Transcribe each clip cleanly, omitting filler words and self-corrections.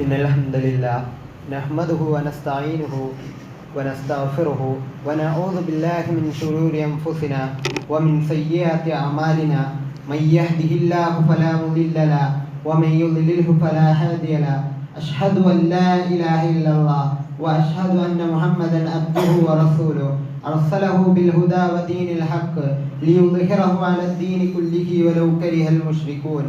إن الحمد لله نحمده ونستعينه ونستغفره ونعوذ بالله من شرور أنفسنا ومن سيئات أعمالنا من يهده الله فلا مضل له ومن يضلله فلا هادي له أشهد أن لا إله إلا الله وأشهد أن محمدا عبده ورسوله أرسله بالهدى ودين الحق ليظهره على الدين كله ولو كره المشركون.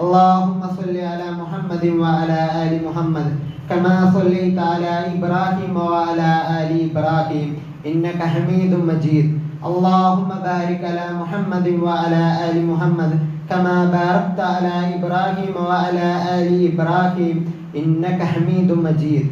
اللهم صل على محمد وعلى آل محمد كما صليت على إبراهيم وعلى آل إبراهيم إنك حميد مجيد. اللهم بارك على محمد وعلى آل محمد كما باركت على إبراهيم وعلى آل إبراهيم إنك حميد مجيد.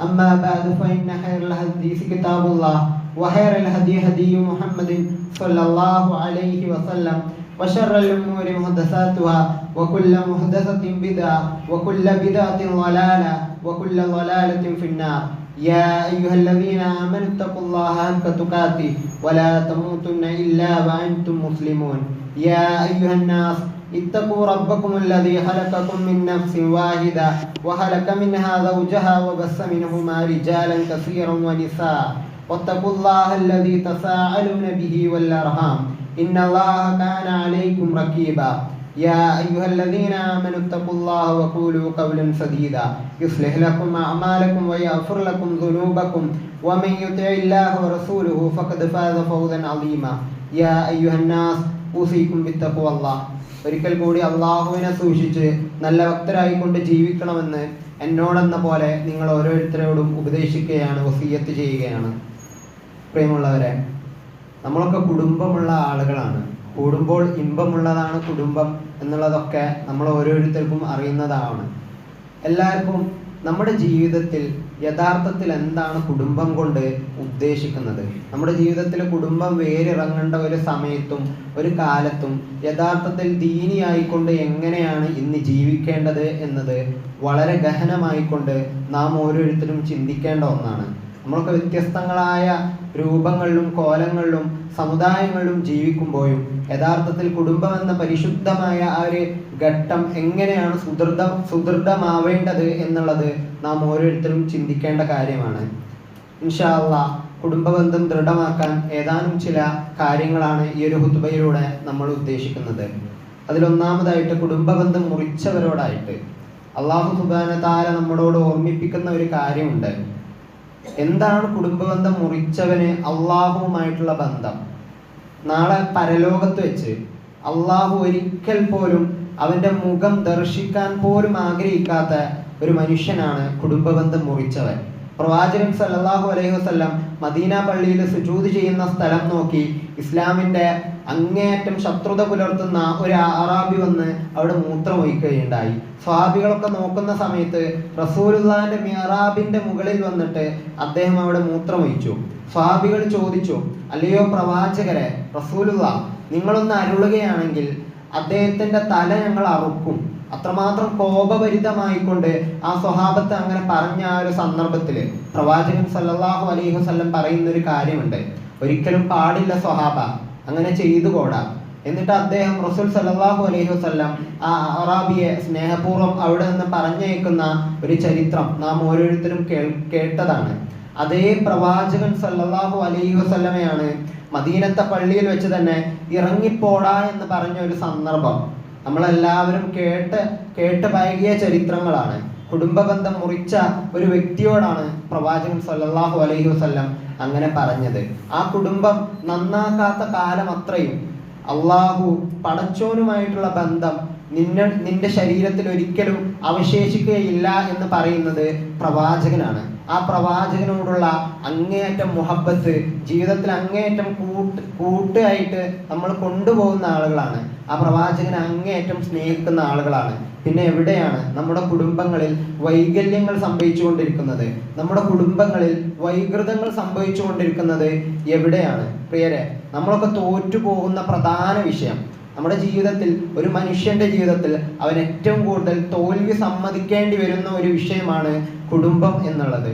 أما بعد فإن خير الحديث كتاب الله وخير الهدي هدي محمد صلى الله عليه وسلم وشر الأمور محدثاتها وكل محدثة بدعة وكل بدعة ضلالة وكل ضلالة في النار. يا أيها الذين آمنوا اتقوا الله حق تقاته ولا تموتن إلا وأنتم مسلمون. يا أيها الناس اتقوا ربكم الذي خلقكم من نفس واحدة وخلق منها زوجها وبث منهما رجالا كثيرا ونساء واتقوا الله الذي تساءلون به والأرحام إن الله كان عليكم رقيبا. يا أيها الذين آمنوا اتقوا الله وقولوا قولا سديدا يصلح لكم أعمالكم ويغفر لكم ذنوبكم ومن يطع الله ورسوله فقد فاز فوزا عظيما. يا أيها الناس أوصيكم بتقوى الله. ഒരിക്കൽ കൂടി അള്ളാഹുവിനെ സൂക്ഷിച്ച് നല്ല ഭക്തരായിക്കൊണ്ട് ജീവിക്കണമെന്ന് എന്നോടെന്ന പോലെ നിങ്ങൾ ഓരോരുത്തരോടും ഉപദേശിക്കുകയാണ്, വസിയ്യത്ത് ചെയ്യുകയാണ്. പ്രിയമുള്ളവരെ, നമ്മളൊക്കെ കുടുംബമുള്ള ആളുകളാണ്. കൂടുമ്പോൾ ഇമ്പമുള്ളതാണ് കുടുംബം എന്നുള്ളതൊക്കെ നമ്മൾ ഓരോരുത്തർക്കും അറിയുന്നതാണ്. എല്ലാവർക്കും നമ്മുടെ ജീവിതത്തിൽ യഥാർത്ഥത്തിൽ എന്താണ് കുടുംബം കൊണ്ട് ഉദ്ദേശിക്കുന്നത്, നമ്മുടെ ജീവിതത്തിൽ കുടുംബം വേരിറങ്ങേണ്ട ഒരു സമയത്തും ഒരു കാലത്തും യഥാർത്ഥത്തിൽ ദീനിയായിക്കൊണ്ട് എങ്ങനെയാണ് ഇന്ന് ജീവിക്കേണ്ടത് എന്നത് വളരെ ഗഹനമായിക്കൊണ്ട് നാം ഓരോരുത്തരും ചിന്തിക്കേണ്ട ഒന്നാണ്. നമ്മളൊക്കെ വ്യത്യസ്തങ്ങളായ രൂപങ്ങളിലും കോലങ്ങളിലും സമുദായങ്ങളിലും ജീവിക്കുമ്പോഴും യഥാർത്ഥത്തിൽ കുടുംബം എന്ന പരിശുദ്ധമായ ആ ഒരു ഘട്ടം എങ്ങനെയാണ് സുദൃഢമാവേണ്ടത് എന്നുള്ളത് നാം ഓരോരുത്തരും ചിന്തിക്കേണ്ട കാര്യമാണ്. ഇൻഷാ അല്ലാഹ് കുടുംബബന്ധം ദൃഢമാക്കാൻ ഏതാനും ചില കാര്യങ്ങളാണ് ഈ ഒരു ഹുതുബയിലൂടെ നമ്മൾ ഉദ്ദേശിക്കുന്നത്. അതിലൊന്നാമതായിട്ട് കുടുംബബന്ധം മുറിച്ചവരോടായിട്ട് അല്ലാഹു സുബ്ഹാനഹു വ തആല നമ്മളോട് ഓർമ്മിപ്പിക്കുന്ന ഒരു കാര്യമുണ്ട്. എന്താണ് കുടുംബബന്ധം മുറിച്ചവന് അള്ളാഹുവുമായിട്ടുള്ള ബന്ധം? നാളെ പരലോകത്ത് വെച്ച് അള്ളാഹു ഒരിക്കൽ പോലും അവൻ്റെ മുഖം ദർശിക്കാൻ പോലും ആഗ്രഹിക്കാത്ത ഒരു മനുഷ്യനാണ് കുടുംബബന്ധം മുറിച്ചവൻ. പ്രവാചകൻ സല്ലല്ലാഹു അലൈഹി വസല്ലം മദീന പള്ളിയിൽ സുജൂദ് ചെയ്യുന്ന സ്ഥലം നോക്കി ഇസ്ലാമിൻ്റെ അങ്ങേയറ്റം ശത്രുത പുലർത്തുന്ന ഒരു അറാബി വന്ന് അവിടെ മൂത്രമൊഴിക്കുകയുണ്ടായി. സ്വഹാബികളൊക്കെ നോക്കുന്ന സമയത്ത് റസൂലുള്ളാഹിന്റെ മിഹ്റാബിന്റെ മുകളിൽ വന്നിട്ട് അദ്ദേഹം അവിടെ മൂത്രമൊഴിച്ചു. സ്വഹാബികൾ ചോദിച്ചു, അല്ലയോ പ്രവാചകരെ, റസൂലുള്ളാഹ് നിങ്ങളൊന്ന് അരുളുകയാണെങ്കിൽ അദ്ദേഹത്തിന്റെ തല ഞങ്ങൾ അറുക്കും. അത്രമാത്രം കോപഭരിതമായിക്കൊണ്ട് ആ സ്വഹാബത്ത് അങ്ങനെ പറഞ്ഞ ആ ഒരു സന്ദർഭത്തിൽ പ്രവാചകൻ സല്ലല്ലാഹു അലൈഹി വസല്ലം പറയുന്ന ഒരു കാര്യമുണ്ട്, ഒരിക്കലും പാടില്ല സ്വഹാബ, അങ്ങനെ ചെയ്തുകൂടാ. എന്നിട്ട് അദ്ദേഹം റസൂൽ സല്ലല്ലാഹു അലൈഹി വസല്ലം ആ അറാബിയെ സ്നേഹപൂർവ്വം അവിടെ നിന്ന് പറഞ്ഞയക്കുന്ന ഒരു ചരിത്രം നാം ഓരോരുത്തരും കേട്ടതാണ്. അതേ പ്രവാചകൻ സല്ലല്ലാഹു അലൈഹി വസല്ലമയാണ് മദീനത്തെ പള്ളിയിൽ വെച്ച് തന്നെ ഇറങ്ങിപ്പോടാ എന്ന് പറഞ്ഞ ഒരു സന്ദർഭം നമ്മളെല്ലാവരും കേട്ട് പഴകിയ ചരിത്രങ്ങളാണ്. കുടുംബബന്ധം മുറിച്ച ഒരു വ്യക്തിയോടാണ് പ്രവാചകൻ സല്ലല്ലാഹു അലൈഹി വസല്ലം അങ്ങനെ പറഞ്ഞത്. ആ കുടുംബം നന്നാക്കാത്ത കാലം അത്രയും അള്ളാഹു പടച്ചോനുമായിട്ടുള്ള ബന്ധം നിന്റെ ശരീരത്തിൽ ഒരിക്കലും അവശേഷിക്കുകയില്ല എന്ന് പറയുന്നത് പ്രവാചകനാണ്. ആ പ്രവാചകനോടുള്ള അങ്ങേയറ്റം മുഹബ്ബത്ത് ജീവിതത്തിൽ അങ്ങേയറ്റം കൂട്ടായിട്ട് നമ്മൾ കൊണ്ടുപോകുന്ന ആളുകളാണ്. ആ പ്രവാചകനെ അങ്ങേയറ്റം സ്നേഹിക്കുന്ന ആളുകളാണ്. പിന്നെ എവിടെയാണ് നമ്മുടെ കുടുംബങ്ങളിൽ വൈകല്യങ്ങൾ സംഭവിച്ചുകൊണ്ടിരിക്കുന്നത്, നമ്മുടെ കുടുംബങ്ങളിൽ വൈകൃതങ്ങൾ സംഭവിച്ചുകൊണ്ടിരിക്കുന്നത് എവിടെയാണ്? പ്രിയരെ, നമ്മളൊക്കെ തോറ്റുപോകുന്ന പ്രധാന വിഷയം നമ്മുടെ ജീവിതത്തിൽ, ഒരു മനുഷ്യന്റെ ജീവിതത്തിൽ അവൻ ഏറ്റവും കൂടുതൽ തോൽവി സമ്മതിക്കേണ്ടി വരുന്ന ഒരു വിഷയമാണ് കുടുംബം എന്നുള്ളത്.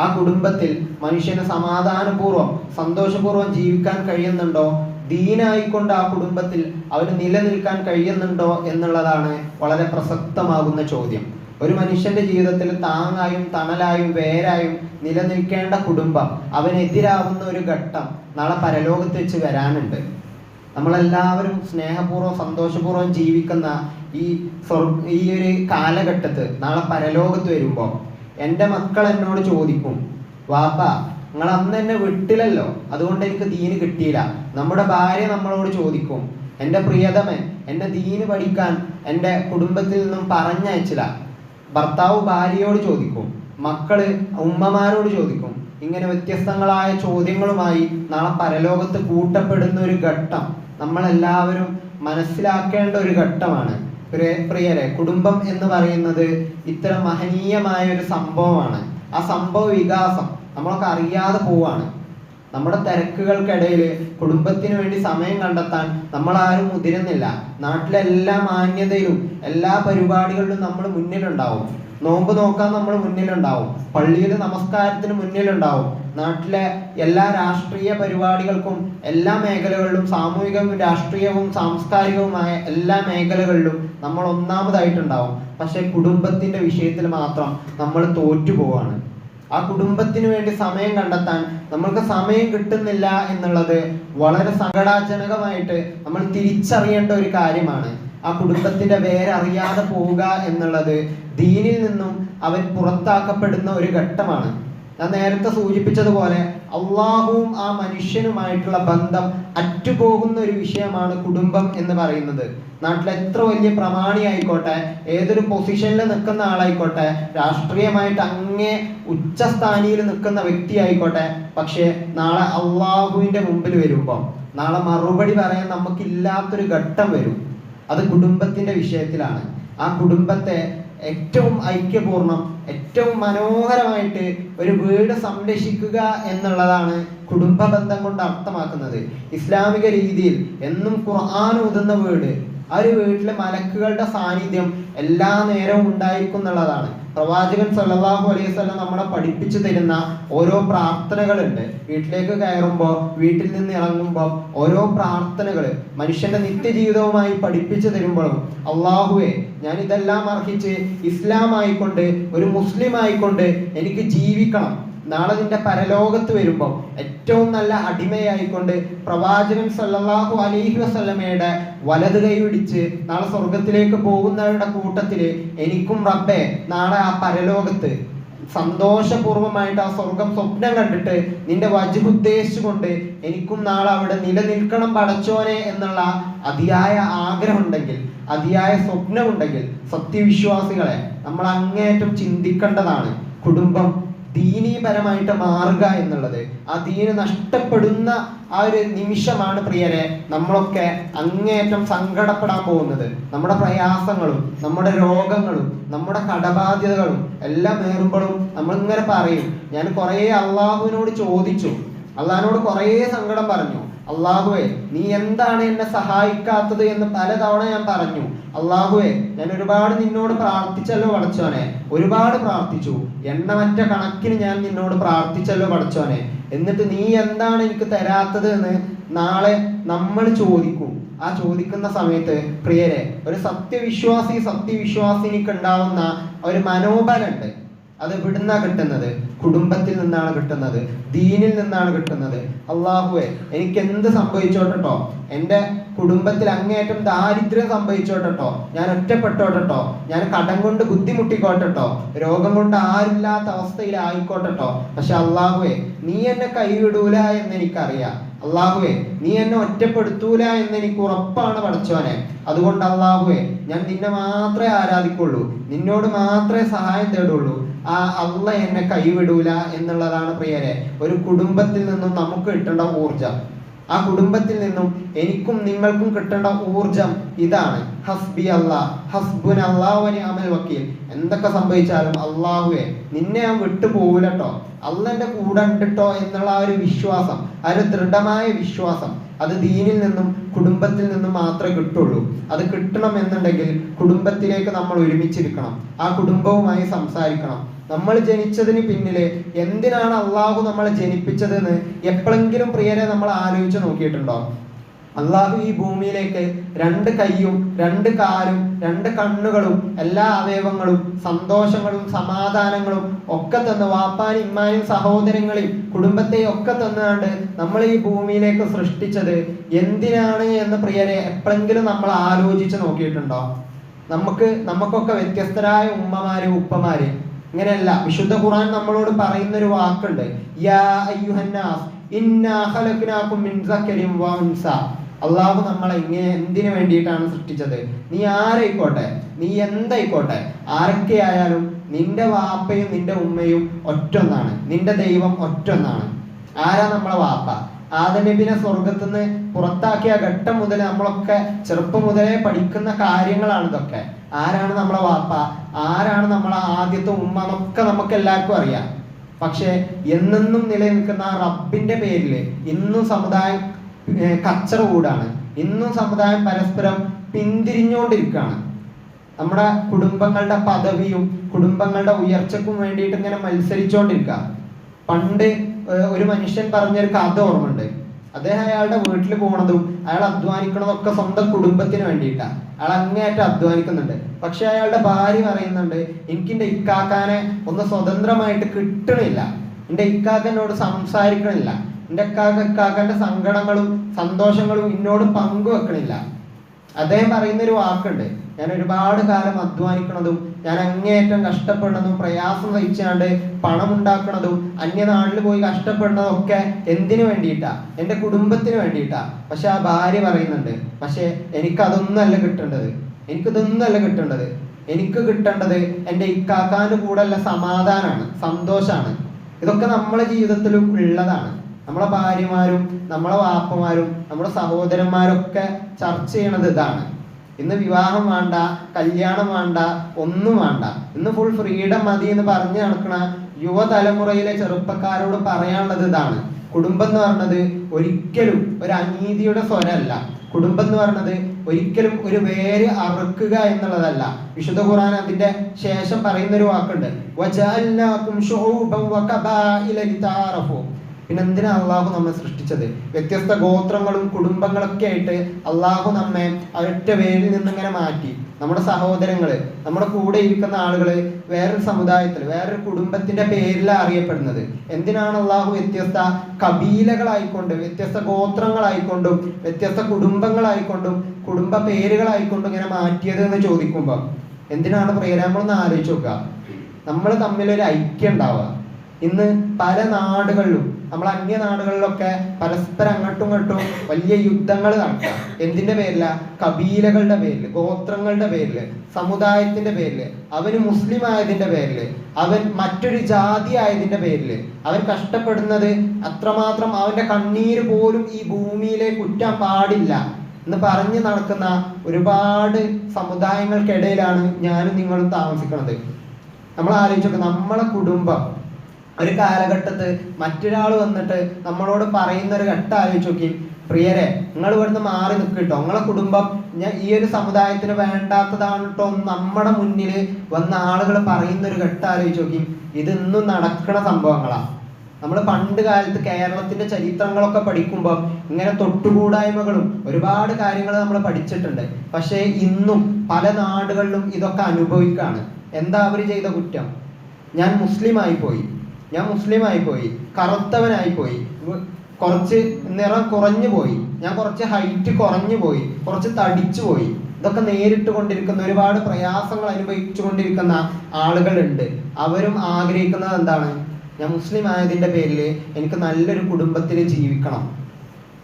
ആ കുടുംബത്തിൽ മനുഷ്യന് സമാധാനപൂർവ്വം സന്തോഷപൂർവ്വം ജീവിക്കാൻ കഴിയുന്നുണ്ടോ? ദീനായിക്കൊണ്ട് ആ കുടുംബത്തിൽ അവന് നിലനിൽക്കാൻ കഴിയുന്നുണ്ടോ എന്നുള്ളതാണ് വളരെ പ്രസക്തമാകുന്ന ചോദ്യം. ഒരു മനുഷ്യന്റെ ജീവിതത്തിൽ താങ്ങായും തണലായും വേരായും നിലനിൽക്കേണ്ട കുടുംബം അവനെതിരാവുന്ന ഒരു ഘട്ടം നാളെ പരലോകത്ത് വെച്ച് വരാനുണ്ട്. നമ്മളെല്ലാവരും സ്നേഹപൂർവ്വം സന്തോഷപൂർവ്വം ജീവിക്കുന്ന ഈ ഒരു കാലഘട്ടത്ത് നാളെ പരലോകത്ത് വരുമ്പോൾ എൻ്റെ മക്കൾ എന്നോട് ചോദിക്കും, വാപ്പ നിങ്ങൾ അന്ന് എന്നെ വിട്ടില്ലല്ലോ, അതുകൊണ്ട് എനിക്ക് ദീന് കിട്ടിയില്ല. നമ്മുടെ ഭാര്യ നമ്മളോട് ചോദിക്കും, എൻ്റെ പ്രിയതമൻ എന്നെ ദീന് പഠിക്കാൻ എൻ്റെ കുടുംബത്തിൽ നിന്നും പറഞ്ഞയച്ചില്ല. ഭർത്താവ് ഭാര്യയോട് ചോദിക്കും, മക്കള് ഉമ്മമാരോട് ചോദിക്കും. ഇങ്ങനെ വ്യത്യസ്തങ്ങളായ ചോദ്യങ്ങളുമായി നാളെ പരലോകത്ത് കൂട്ടപ്പെടുന്ന ഒരു ഘട്ടം നമ്മളെല്ലാവരും മനസ്സിലാക്കേണ്ട ഒരു ഘട്ടമാണ്. പ്രിയരെ, കുടുംബം എന്ന് പറയുന്നത് ഇത്തരം മഹനീയമായ ഒരു സംഭവമാണ്. ആ സംഭവ വികാസം നമ്മളൊക്കെ അറിയാതെ പോവാണ്. നമ്മുടെ തിരക്കുകൾക്കിടയിൽ കുടുംബത്തിന് വേണ്ടി സമയം കണ്ടെത്താൻ നമ്മളാരും മുതിരുന്നില്ല. നാട്ടിലെ എല്ലാ മാന്യതയിലും എല്ലാ പരിപാടികളിലും നമ്മൾ മുന്നിലുണ്ടാവും. നോമ്പ് നോക്കാൻ നമ്മൾ മുന്നിലുണ്ടാവും. പള്ളിയിൽ നമസ്കാരത്തിന് മുന്നിലുണ്ടാവും. നാട്ടിലെ എല്ലാ രാഷ്ട്രീയ പരിപാടികൾക്കും എല്ലാ മേഖലകളിലും സാമൂഹികവും രാഷ്ട്രീയവും സാംസ്കാരികവുമായ എല്ലാ മേഖലകളിലും നമ്മൾ ഒന്നാമതായിട്ടുണ്ടാവും. പക്ഷെ കുടുംബത്തിന്റെ വിഷയത്തിൽ മാത്രം നമ്മൾ തോറ്റുപോവാണ്. ആ കുടുംബത്തിന് വേണ്ടി സമയം കണ്ടെത്താൻ നമ്മൾക്ക് സമയം കിട്ടുന്നില്ല എന്നുള്ളത് വളരെ സങ്കടാജനകമായിട്ട് നമ്മൾ തിരിച്ചറിയേണ്ട ഒരു കാര്യമാണ്. ആ കുടുംബത്തിന്റെ വേരറിയാതെ പോവുക എന്നുള്ളത് ദീനിൽ നിന്നും അവൻ പുറത്താക്കപ്പെടുന്ന ഒരു ഘട്ടമാണ്. ഞാൻ നേരത്തെ സൂചിപ്പിച്ചതുപോലെ അള്ളാഹുവും ആ മനുഷ്യനുമായിട്ടുള്ള ബന്ധം അറ്റുപോകുന്ന ഒരു വിഷയമാണ് കുടുംബം എന്ന് പറയുന്നത്. നാട്ടിൽ എത്ര വലിയ പ്രമാണി ആയിക്കോട്ടെ, ഏതൊരു പൊസിഷനിൽ നിൽക്കുന്ന ആളായിക്കോട്ടെ, രാഷ്ട്രീയമായിട്ട് അങ്ങേ ഉച്ചസ്ഥാനിയിൽ നിൽക്കുന്ന വ്യക്തി ആയിക്കോട്ടെ, പക്ഷെ നാളെ അള്ളാഹുവിന്റെ മുമ്പിൽ വരുമ്പോൾ നാളെ മറുപടി പറയാൻ നമുക്കില്ലാത്തൊരു ഘട്ടം വരും. അത് കുടുംബത്തിന്റെ വിഷയത്തിലാണ്. ആ കുടുംബത്തെ ഏറ്റവും ഐക്യപൂർണം, ഏറ്റവും മനോഹരമായിട്ട് ഒരു വീട് സംരക്ഷിക്കുക എന്നുള്ളതാണ് കുടുംബ ബന്ധം കൊണ്ട് അർത്ഥമാക്കുന്നത്. ഇസ്ലാമിക രീതിയിൽ എന്നും ഖുർആൻ ഓതുന്ന വീട്, ആ ഒരു വീട്ടിലെ മലക്കുകളുടെ സാന്നിധ്യം എല്ലാ നേരവും ഉണ്ടായിരിക്കും എന്നുള്ളതാണ്. പ്രവാചകൻ സല്ലല്ലാഹു അലൈഹി വസല്ലം നമ്മളെ പഠിപ്പിച്ചു തരുന്ന ഓരോ പ്രാർത്ഥനകളുണ്ട്. വീട്ടിലേക്ക് കയറുമ്പോൾ, വീട്ടിൽ നിന്ന് ഇറങ്ങുമ്പോൾ ഓരോ പ്രാർത്ഥനകൾ മനുഷ്യന്റെ നിത്യജീവിതവുമായി പഠിപ്പിച്ചു തരുമ്പോഴും അള്ളാഹുവേ, ഞാൻ ഇതെല്ലാം അർഹിച്ച് ഇസ്ലാം ആയിക്കൊണ്ട് ഒരു മുസ്ലിം ആയിക്കൊണ്ട് എനിക്ക് ജീവിക്കണം. നാളെ നിന്റെ പരലോകത്ത് വരുമ്പോൾ ഏറ്റവും നല്ല അടിമയായിക്കൊണ്ട് പ്രവാചകൻ സല്ലല്ലാഹു അലൈഹി വസല്ലമയുടെ വലത് കൈ പിടിച്ച് നാളെ സ്വർഗത്തിലേക്ക് പോകുന്നവരുടെ കൂട്ടത്തില് എനിക്കും റബ്ബേ നാളെ ആ പരലോകത്ത് സന്തോഷപൂർവമായിട്ട് ആ സ്വർഗം സ്വപ്നം കണ്ടിട്ട് നിന്റെ വജ്ഹ് ഉദ്ദേശിച്ചുകൊണ്ട് എനിക്കും നാളെ അവിടെ നിലനിൽക്കണം പടച്ചോനെ എന്നുള്ള അതിയായ ആഗ്രഹം ഉണ്ടെങ്കിൽ, അതിയായ സ്വപ്നം ഉണ്ടെങ്കിൽ, സത്യവിശ്വാസികളെ നമ്മൾ അങ്ങേയറ്റം ചിന്തിക്കേണ്ടതാണ് കുടുംബം ദീനീപരമായിട്ട് മാറുക എന്നുള്ളത്. ആ ദീന് നഷ്ടപ്പെടുന്ന ആ ഒരു നിമിഷമാണ് പ്രിയരെ നമ്മളൊക്കെ അങ്ങേയറ്റം സങ്കടപ്പെടാൻ പോകുന്നത്. നമ്മുടെ പ്രയാസങ്ങളും നമ്മുടെ രോഗങ്ങളും നമ്മുടെ കടബാധ്യതകളും എല്ലാം ഏറുമ്പോഴും നമ്മളിങ്ങനെ പറയും, ഞാൻ കുറേ അള്ളാഹുവിനോട് ചോദിച്ചു, അള്ളാഹിനോട് കുറേ സങ്കടം പറഞ്ഞു, അള്ളാഹുവേ നീ എന്താണ് എന്നെ സഹായിക്കാത്തത് എന്ന് പലതവണ ഞാൻ പറഞ്ഞു. അള്ളാഹുവേ, ഞാൻ ഒരുപാട് നിന്നോട് പ്രാർത്ഥിച്ചല്ലോ പടച്ചോനെ, ഒരുപാട് പ്രാർത്ഥിച്ചു, എണ്ണമറ്റ കണക്കിന് ഞാൻ നിന്നോട് പ്രാർത്ഥിച്ചല്ലോ പടച്ചോനെ, എന്നിട്ട് നീ എന്താണ് എനിക്ക് തരാത്തത് എന്ന് നാളെ നമ്മൾ ചോദിക്കും. ആ ചോദിക്കുന്ന സമയത്ത് പ്രിയരെ, ഒരു സത്യവിശ്വാസിനിക്ക് ഉണ്ടാവുന്ന ഒരു മനോബലുണ്ട്. അത് എവിടുന്നാ കിട്ടുന്നത്? കുടുംബത്തിൽ നിന്നാണ് കിട്ടുന്നത്, ദീനിൽ നിന്നാണ് കിട്ടുന്നത്. അള്ളാഹുവേ, എനിക്ക് എന്ത് സംഭവിച്ചോട്ടോ, എൻ്റെ കുടുംബത്തിൽ അങ്ങേയറ്റം ദാരിദ്ര്യം സംഭവിച്ചോട്ടോ, ഞാൻ ഒറ്റപ്പെട്ടോട്ടോ, ഞാൻ കടം കൊണ്ട് ബുദ്ധിമുട്ടിക്കോട്ടോ, രോഗം കൊണ്ട് ആരില്ലാത്ത അവസ്ഥയിൽ ആയിക്കോട്ടോ, പക്ഷെ അള്ളാഹുവേ നീ എന്നെ കൈവിടൂല എന്ന് എനിക്കറിയാം. അള്ളാഹുവേ, നീ എന്നെ ഒറ്റപ്പെടുത്തൂല എന്ന് എനിക്ക് ഉറപ്പാണ് പടച്ചോനെ. അതുകൊണ്ട് അള്ളാഹുവേ, ഞാൻ നിന്നെ മാത്രമേ ആരാധിക്കുള്ളൂ, നിന്നോട് മാത്രമേ സഹായം തേടുള്ളൂ. ആ അള്ള എന്നെ കൈവിടൂല എന്നുള്ളതാണ് പ്രിയരെ ഒരു കുടുംബത്തിൽ നിന്നും നമുക്ക് കിട്ടേണ്ട ഊർജം. ആ കുടുംബത്തിൽ നിന്നും എനിക്കും നിങ്ങൾക്കും കിട്ടേണ്ട ഊർജം ഇതാണ്. ഹസ്ബി അല്ലാഹ്, ഹസ്ബുന അല്ലാഹു വ നിഅമൽ വക്കീൽ. എന്തൊക്കെ സംഭവിച്ചാലും അള്ളാഹുവേ നിന്നെ ഞാൻ വിട്ടുപോകൂലട്ടോ, അള്ളന്റെ കൂടെ ഉണ്ടിട്ടോ എന്നുള്ള ആ ഒരു വിശ്വാസം, ആ ഒരു ദൃഢമായ വിശ്വാസം, അത് ദീനിൽ നിന്നും കുടുംബത്തിൽ നിന്നും മാത്രമേ കിട്ടുള്ളൂ. അത് കിട്ടണം എന്നുണ്ടെങ്കിൽ കുടുംബത്തിലേക്ക് നമ്മൾ ഒരുമിച്ചിരിക്കണം, ആ കുടുംബവുമായി സംസാരിക്കണം. നമ്മൾ ജനിച്ചതിന് പിന്നില് എന്തിനാണ് അള്ളാഹു നമ്മളെ ജനിപ്പിച്ചതെന്ന് എപ്പോഴെങ്കിലും പ്രിയരെ നമ്മൾ ആലോചിച്ച് നോക്കിയിട്ടുണ്ടോ? അള്ളാഹു ഈ ഭൂമിയിലേക്ക് 2 കൈയും 2 കാലും 2 കണ്ണുകളും എല്ലാ അവയവങ്ങളും സന്തോഷങ്ങളും സമാധാനങ്ങളും ഒക്കെ തന്ന് വാപ്പാനും ഇമ്മാനും സഹോദരങ്ങളെയും കുടുംബത്തെയും ഒക്കെ തന്നുകൊണ്ട് നമ്മൾ ഈ ഭൂമിയിലേക്ക് സൃഷ്ടിച്ചത് എന്തിനാണ് എന്ന് പ്രിയരെ എപ്പോഴെങ്കിലും നമ്മൾ ആലോചിച്ച് നോക്കിയിട്ടുണ്ടോ? നമുക്കൊക്കെ വ്യത്യസ്തരായ ഉമ്മമാര് ഉപ്പമാര്. ഇങ്ങനെയല്ല, വിശുദ്ധ ഖുർആൻ നമ്മളോട് പറയുന്നൊരു വാക്കുണ്ട്, യാ അയ്യുഹന്നാസ് ഇന്നാ ഖലഖ്നാകും മിൻ സക്കരിൻ വ ഉൻസ. അള്ളാഹു നമ്മളെ എന്തിനു വേണ്ടിയിട്ടാണ് സൃഷ്ടിച്ചത്? നീ ആരായിക്കോട്ടെ, നീ എന്തായിക്കോട്ടെ, ആരൊക്കെ ആയാലും നിന്റെ വാപ്പയും നിന്റെ ഉമ്മയും ഒറ്റൊന്നാണ്, നിന്റെ ദൈവം ഒറ്റൊന്നാണ്. ആരാ നമ്മളെ വാപ്പ? ആദം നബിനെ സ്വർഗത്തു നിന്ന് പുറത്താക്കിയ ഘട്ടം മുതൽ നമ്മളൊക്കെ ചെറുപ്പം മുതലേ പഠിക്കുന്ന കാര്യങ്ങളാണ് ഇതൊക്കെ. ആരാണ് നമ്മളെ വാപ്പ, ആരാണ് നമ്മളെ ആദ്യത്തെ ഉമ്മ എന്നൊക്കെ നമുക്ക് എല്ലാവർക്കും അറിയാം. പക്ഷെ എന്നെന്നും നിലനിൽക്കുന്ന റബ്ബിന്റെ പേരിൽ ഇന്നും സമുദായം കച്ചറ കൂടാണ്. ഇന്നും സമുദായം പരസ്പരം പിന്തിരിഞ്ഞുകൊണ്ടിരിക്കുകയാണ്. നമ്മുടെ കുടുംബങ്ങളുടെ പദവിയും കുടുംബങ്ങളുടെ ഉയർച്ചക്കും വേണ്ടിയിട്ട് ഇങ്ങനെ മത്സരിച്ചുകൊണ്ടിരിക്കുക. പണ്ട് ഒരു മനുഷ്യൻ പറഞ്ഞൊരു കഥ ഓർമ്മയുണ്ട്. അദ്ദേഹം അയാളുടെ വീട്ടിൽ പോണതും അയാൾ അധ്വാനിക്കണതും ഒക്കെ സ്വന്തം കുടുംബത്തിന് വേണ്ടിയിട്ടാണ്. അയാൾ അങ്ങേയറ്റം അധ്വാനിക്കുന്നുണ്ട്. പക്ഷെ അയാളുടെ ഭാര്യ പറയുന്നുണ്ട്, എനിക്ക് എൻ്റെ ഇക്കാക്കാനെ ഒന്ന് സ്വതന്ത്രമായിട്ട് കിട്ടണില്ല, എൻ്റെ ഇക്കാക്കനോട് സംസാരിക്കണില്ല, എൻ്റെ ഇക്കാക്കൻ്റെ സങ്കടങ്ങളും സന്തോഷങ്ങളും എന്നോട് പങ്കുവെക്കണില്ല. അദ്ദേഹം പറയുന്നൊരു വാക്കുണ്ട്, ഞാൻ ഒരുപാട് കാലം അധ്വാനിക്കണതും ഞാൻ അങ്ങേയറ്റം കഷ്ടപ്പെടുന്നതും പ്രയാസം സഹിച്ചാണ്ട് പണം ഉണ്ടാക്കണതും അന്യനാട്ടിൽ പോയി കഷ്ടപ്പെടുന്നതും ഒക്കെ എന്തിനു വേണ്ടിയിട്ടാ? എൻ്റെ കുടുംബത്തിന് വേണ്ടിയിട്ടാ. പക്ഷെ ആ ഭാര്യ പറയുന്നുണ്ട്, പക്ഷെ എനിക്കതൊന്നല്ല കിട്ടേണ്ടത്, എനിക്കിതൊന്നല്ല കിട്ടേണ്ടത്. എനിക്ക് കിട്ടേണ്ടത് എൻ്റെ ഇക്കാക്കാൻ്റെ കൂടെയുള്ള സമാധാനമാണ്, സന്തോഷമാണ്. ഇതൊക്കെ നമ്മളെ ജീവിതത്തിലും ഉള്ളതാണ്. നമ്മളെ ഭാര്യമാരും നമ്മളെ വാപ്പമാരും നമ്മുടെ സഹോദരന്മാരൊക്കെ ചർച്ച ചെയ്യണത് ഇതാണ്. ഇന്ന് വിവാഹം വേണ്ട, കല്യാണം വേണ്ട, ഒന്നും വേണ്ട, ഇന്ന് ഫുൾ ഫ്രീഡം മതി എന്ന് പറഞ്ഞു നടക്കണ യുവതലമുറയിലെ ചെറുപ്പക്കാരോട് പറയാനുള്ളത് ഇതാണ്. കുടുംബം എന്ന് പറഞ്ഞത് ഒരിക്കലും ഒരു അനീതിയുടെ സ്വരമല്ല. കുടുംബം എന്ന് പറഞ്ഞത് ഒരിക്കലും ഒരു വേര് അറുക്കുക എന്നുള്ളതല്ല. വിശുദ്ധ ഖുർആൻ അതിന്റെ ശേഷം പറയുന്നൊരു വാക്കുണ്ട്, വജഅൽനാകും ശുഊബൻ വഖബാഇല ലിതഅറഫു. പിന്നെ എന്തിനാ അള്ളാഹു നമ്മെ സൃഷ്ടിച്ചത്? വ്യത്യസ്ത ഗോത്രങ്ങളും കുടുംബങ്ങളൊക്കെ ആയിട്ട് അള്ളാഹു നമ്മെ ഒരൊറ്റ വേരിൽ നിന്നിങ്ങനെ മാറ്റി. നമ്മുടെ സഹോദരങ്ങള്, നമ്മുടെ കൂടെ ഇരിക്കുന്ന ആളുകള് വേറൊരു സമുദായത്തിൽ വേറൊരു കുടുംബത്തിന്റെ പേരിലാണ് അറിയപ്പെടുന്നത്. എന്തിനാണ് അള്ളാഹു വ്യത്യസ്ത കബീലകളായിക്കൊണ്ടും വ്യത്യസ്ത ഗോത്രങ്ങളായിക്കൊണ്ടും വ്യത്യസ്ത കുടുംബങ്ങളായിക്കൊണ്ടും കുടുംബ പേരുകളായിക്കൊണ്ടും ഇങ്ങനെ മാറ്റിയത് എന്ന് ചോദിക്കുമ്പോൾ എന്തിനാണ് പ്രിയരാമൊന്ന് ആലോചിച്ച് നോക്കുക. നമ്മൾ തമ്മിലൊരു ഐക്യം ഉണ്ടാവുക. ഇന്ന് പല നാടുകളിലും നമ്മൾ അന്യ നാടുകളിലൊക്കെ പരസ്പരം അങ്ങോട്ടും ഇങ്ങോട്ടും വലിയ യുദ്ധങ്ങൾ നടക്കുക. എന്തിന്റെ പേരില? കബീലകളുടെ പേരിൽ, ഗോത്രങ്ങളുടെ പേരിൽ, സമുദായത്തിന്റെ പേരിൽ, അവന് മുസ്ലിം ആയതിന്റെ പേരിൽ, അവൻ മറ്റൊരു ജാതി ആയതിന്റെ പേരിൽ അവൻ കഷ്ടപ്പെടുന്നത് അത്രമാത്രം അവന്റെ കണ്ണീര് പോലും ഈ ഭൂമിയിലേക്ക് കുറ്റാൻ പാടില്ല എന്ന് പറഞ്ഞു നടക്കുന്ന ഒരുപാട് സമുദായങ്ങൾക്കിടയിലാണ് ഞാനും നിങ്ങളും താമസിക്കുന്നത്. നമ്മൾ ആലോചിച്ചൊക്കെ നമ്മളെ കുടുംബം ഒരു കാലഘട്ടത്ത് മറ്റൊരാൾ വന്നിട്ട് നമ്മളോട് പറയുന്ന ഒരു ഘട്ടം ആലോചിച്ച് നോക്കി. പ്രിയരെ, നിങ്ങൾ ഇവിടുന്ന് മാറി നിൽക്കിട്ടോ, നിങ്ങളെ കുടുംബം ഈ ഒരു സമുദായത്തിന് വേണ്ടാത്തതാണ് കേട്ടോ നമ്മുടെ മുന്നിൽ വന്ന ആളുകൾ പറയുന്ന ഒരു ഘട്ടം ആലോചിച്ച് നോക്കി. ഇതൊന്നും നടക്കണ സംഭവങ്ങളാണ്. നമ്മൾ പണ്ട് കാലത്ത് കേരളത്തിന്റെ ചരിത്രങ്ങളൊക്കെ പഠിക്കുമ്പോൾ ഇങ്ങനെ തൊട്ടുകൂടായ്മകളും ഒരുപാട് കാര്യങ്ങൾ നമ്മൾ പഠിച്ചിട്ടുണ്ട്. പക്ഷേ ഇന്നും പല നാടുകളിലും ഇതൊക്കെ അനുഭവിക്കാണ്. എന്താ അവർ ചെയ്ത കുറ്റം? ഞാൻ മുസ്ലിമായി പോയി, കറുത്തവനായിപ്പോയി, കുറച്ച് നിറം കുറഞ്ഞു പോയി, ഞാൻ കുറച്ച് ഹൈറ്റ് കുറഞ്ഞു പോയി, കുറച്ച് തടിച്ചു പോയി. ഇതൊക്കെ നേരിട്ട് കൊണ്ടിരിക്കുന്ന ഒരുപാട് പ്രയാസങ്ങൾ അനുഭവിച്ചു കൊണ്ടിരിക്കുന്ന ആളുകളുണ്ട്. അവരും ആഗ്രഹിക്കുന്നത് എന്താണ്? ഞാൻ മുസ്ലിം ആയതിൻ്റെ പേരിൽ എനിക്ക് നല്ലൊരു കുടുംബത്തിൽ ജീവിക്കണം.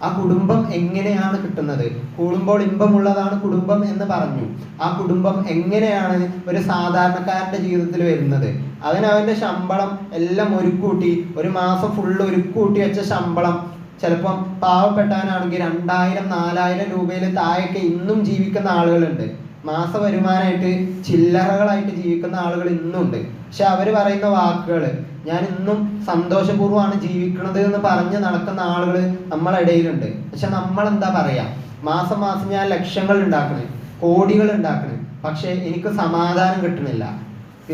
ആ കുടുംബം എങ്ങനെയാണ് കിട്ടുന്നത്? കൂടുമ്പോൾ ഇമ്പമുള്ളതാണ് കുടുംബം എന്ന് പറഞ്ഞു. ആ കുടുംബം എങ്ങനെയാണ് ഒരു സാധാരണക്കാരൻ്റെ ജീവിതത്തിൽ വരുന്നത്? അവൻ്റെ ശമ്പളം എല്ലാം ഒരുക്കൂട്ടി, ഒരു മാസം ഫുള്ള് ഒരുക്കൂട്ടി വെച്ച ശമ്പളം ചിലപ്പം പാവപ്പെട്ടവനാണെങ്കിൽ 2000-4000 രൂപയിൽ താഴെയൊക്കെ ഇന്നും ജീവിക്കുന്ന ആളുകളുണ്ട്. മാസ വരുമാനമായിട്ട് ചില്ലറകളായിട്ട് ജീവിക്കുന്ന ആളുകൾ ഇന്നുണ്ട്. പക്ഷെ അവർ പറയുന്ന വാക്കുകൾ, ഞാൻ ഇന്നും സന്തോഷപൂർവ്വമാണ് ജീവിക്കുന്നത് എന്ന് പറഞ്ഞ് നടക്കുന്ന ആളുകൾ നമ്മളിടയിലുണ്ട്. പക്ഷെ നമ്മളെന്താ പറയാ? മാസം ഞാൻ ലക്ഷങ്ങൾ ഉണ്ടാക്കണേ, കോടികൾ ഉണ്ടാക്കണേ, പക്ഷെ എനിക്ക് സമാധാനം കിട്ടണില്ല.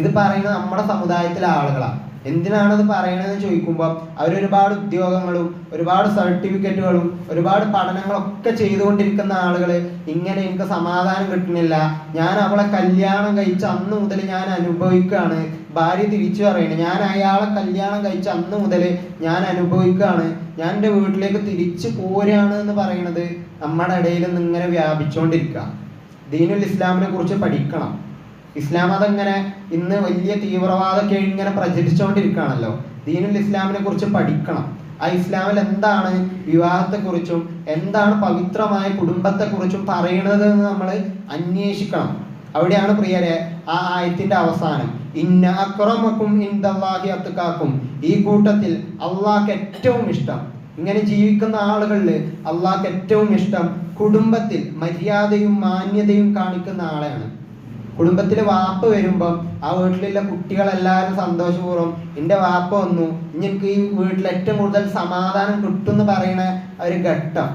ഇത് പറയുന്നത് നമ്മുടെ സമുദായത്തിലെ ആളുകളാണ്. എന്തിനാണത് പറയണതെന്ന് ചോദിക്കുമ്പോൾ അവരൊരുപാട് ഉദ്യോഗങ്ങളും ഒരുപാട് സർട്ടിഫിക്കറ്റുകളും ഒരുപാട് പഠനങ്ങളൊക്കെ ചെയ്തുകൊണ്ടിരിക്കുന്ന ആളുകൾ ഇങ്ങനെ എനിക്ക് സമാധാനം കിട്ടുന്നില്ല, ഞാൻ അവളെ കല്യാണം കഴിച്ച അന്ന് മുതൽ ഞാൻ അനുഭവിക്കുകയാണ്, ഭാര്യ തിരിച്ചു പറയുന്നത് ഞാൻ അയാളെ കല്യാണം കഴിച്ച അന്ന് മുതൽ ഞാൻ അനുഭവിക്കുകയാണ്, ഞാൻ എൻ്റെ വീട്ടിലേക്ക് തിരിച്ചു പോരുകയാണ് എന്ന് പറയുന്നത് നമ്മുടെ ഇടയിൽ നിന്ന് ഇങ്ങനെ വ്യാപിച്ചുകൊണ്ടിരിക്കുക. ദീനുൽ ഇസ്ലാമിനെ കുറിച്ച് പഠിക്കണം. ഇസ്ലാം അതെങ്ങനെ ഇന്ന് വലിയ തീവ്രവാദമൊക്കെ ഇങ്ങനെ പ്രചരിച്ചുകൊണ്ടിരിക്കുകയാണല്ലോ. ദീനുൽ ഇസ്ലാമിനെ കുറിച്ച് പഠിക്കണം. ആ ഇസ്ലാമിൽ എന്താണ് വിവാഹത്തെക്കുറിച്ചും എന്താണ് പവിത്രമായ കുടുംബത്തെക്കുറിച്ചും പറയുന്നത് എന്ന് നമ്മൾ അന്വേഷിക്കണം. അവിടെയാണ് പ്രിയരെ ആ ആയത്തിന്റെ അവസാനം, ഇന്ന അക്രമക്കും ഇൻദല്ലാഹി അത്ഖാക്കും, ഈ കൂട്ടത്തിൽ അള്ളാഹ്ക്ക് ഏറ്റവും ഇഷ്ടം, ഇങ്ങനെ ജീവിക്കുന്ന ആളുകളിൽ അള്ളാഹ്ക്ക് ഏറ്റവും ഇഷ്ടം കുടുംബത്തിൽ മര്യാദയും മാന്യതയും കാണിക്കുന്ന ആളെയാണ്. കുടുംബത്തിൽ വാപ്പ വരുമ്പം ആ വീട്ടിലുള്ള കുട്ടികളെല്ലാവരും സന്തോഷപൂർവ്വം എൻ്റെ വാപ്പ വന്നു, ഇനി എനിക്ക് ഈ വീട്ടിൽ ഏറ്റവും കൂടുതൽ സമാധാനം കിട്ടും എന്ന് പറയുന്ന ഒരു ഘട്ടം.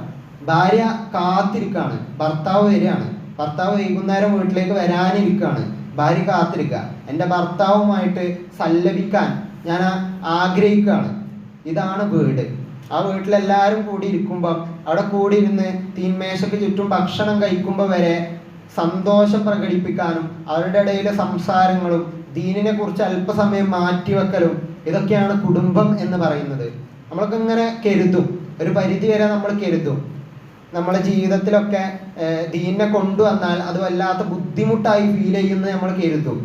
ഭാര്യ കാത്തിരിക്കുകയാണ്, ഭർത്താവ് വരികയാണ്, ഭർത്താവ് വൈകുന്നേരം വീട്ടിലേക്ക് വരാനിരിക്കുകയാണ്, ഭാര്യ കാത്തിരിക്കുക, എൻ്റെ ഭർത്താവുമായിട്ട് സല്ലപിക്കാൻ ഞാൻ ആഗ്രഹിക്കുകയാണ്. ഇതാണ് വീട്. ആ വീട്ടിലെല്ലാവരും കൂടി ഇരിക്കുമ്പം അവിടെ കൂടി ഇരുന്ന് തീന്മേശയ്ക്ക് ചുറ്റും ഭക്ഷണം കഴിക്കുമ്പോൾ വരെ സന്തോഷം പ്രകടിപ്പിക്കാനും അവരുടെ ഇടയിലെ സംസാരങ്ങളും ദീനിനെ കുറിച്ച് അല്പസമയം മാറ്റിവെക്കലും ഇതൊക്കെയാണ് കുടുംബം എന്ന് പറയുന്നത്. നമ്മളൊക്കെ ഇങ്ങനെ കരുതും, ഒരു പരിധി വരെ നമ്മൾ കരുതും നമ്മളെ ജീവിതത്തിലൊക്കെ ദീനിനെ കൊണ്ടുവന്നാൽ അത് വല്ലാത്ത ബുദ്ധിമുട്ടായി ഫീൽ ചെയ്യുന്നത് നമ്മൾ കരുതും.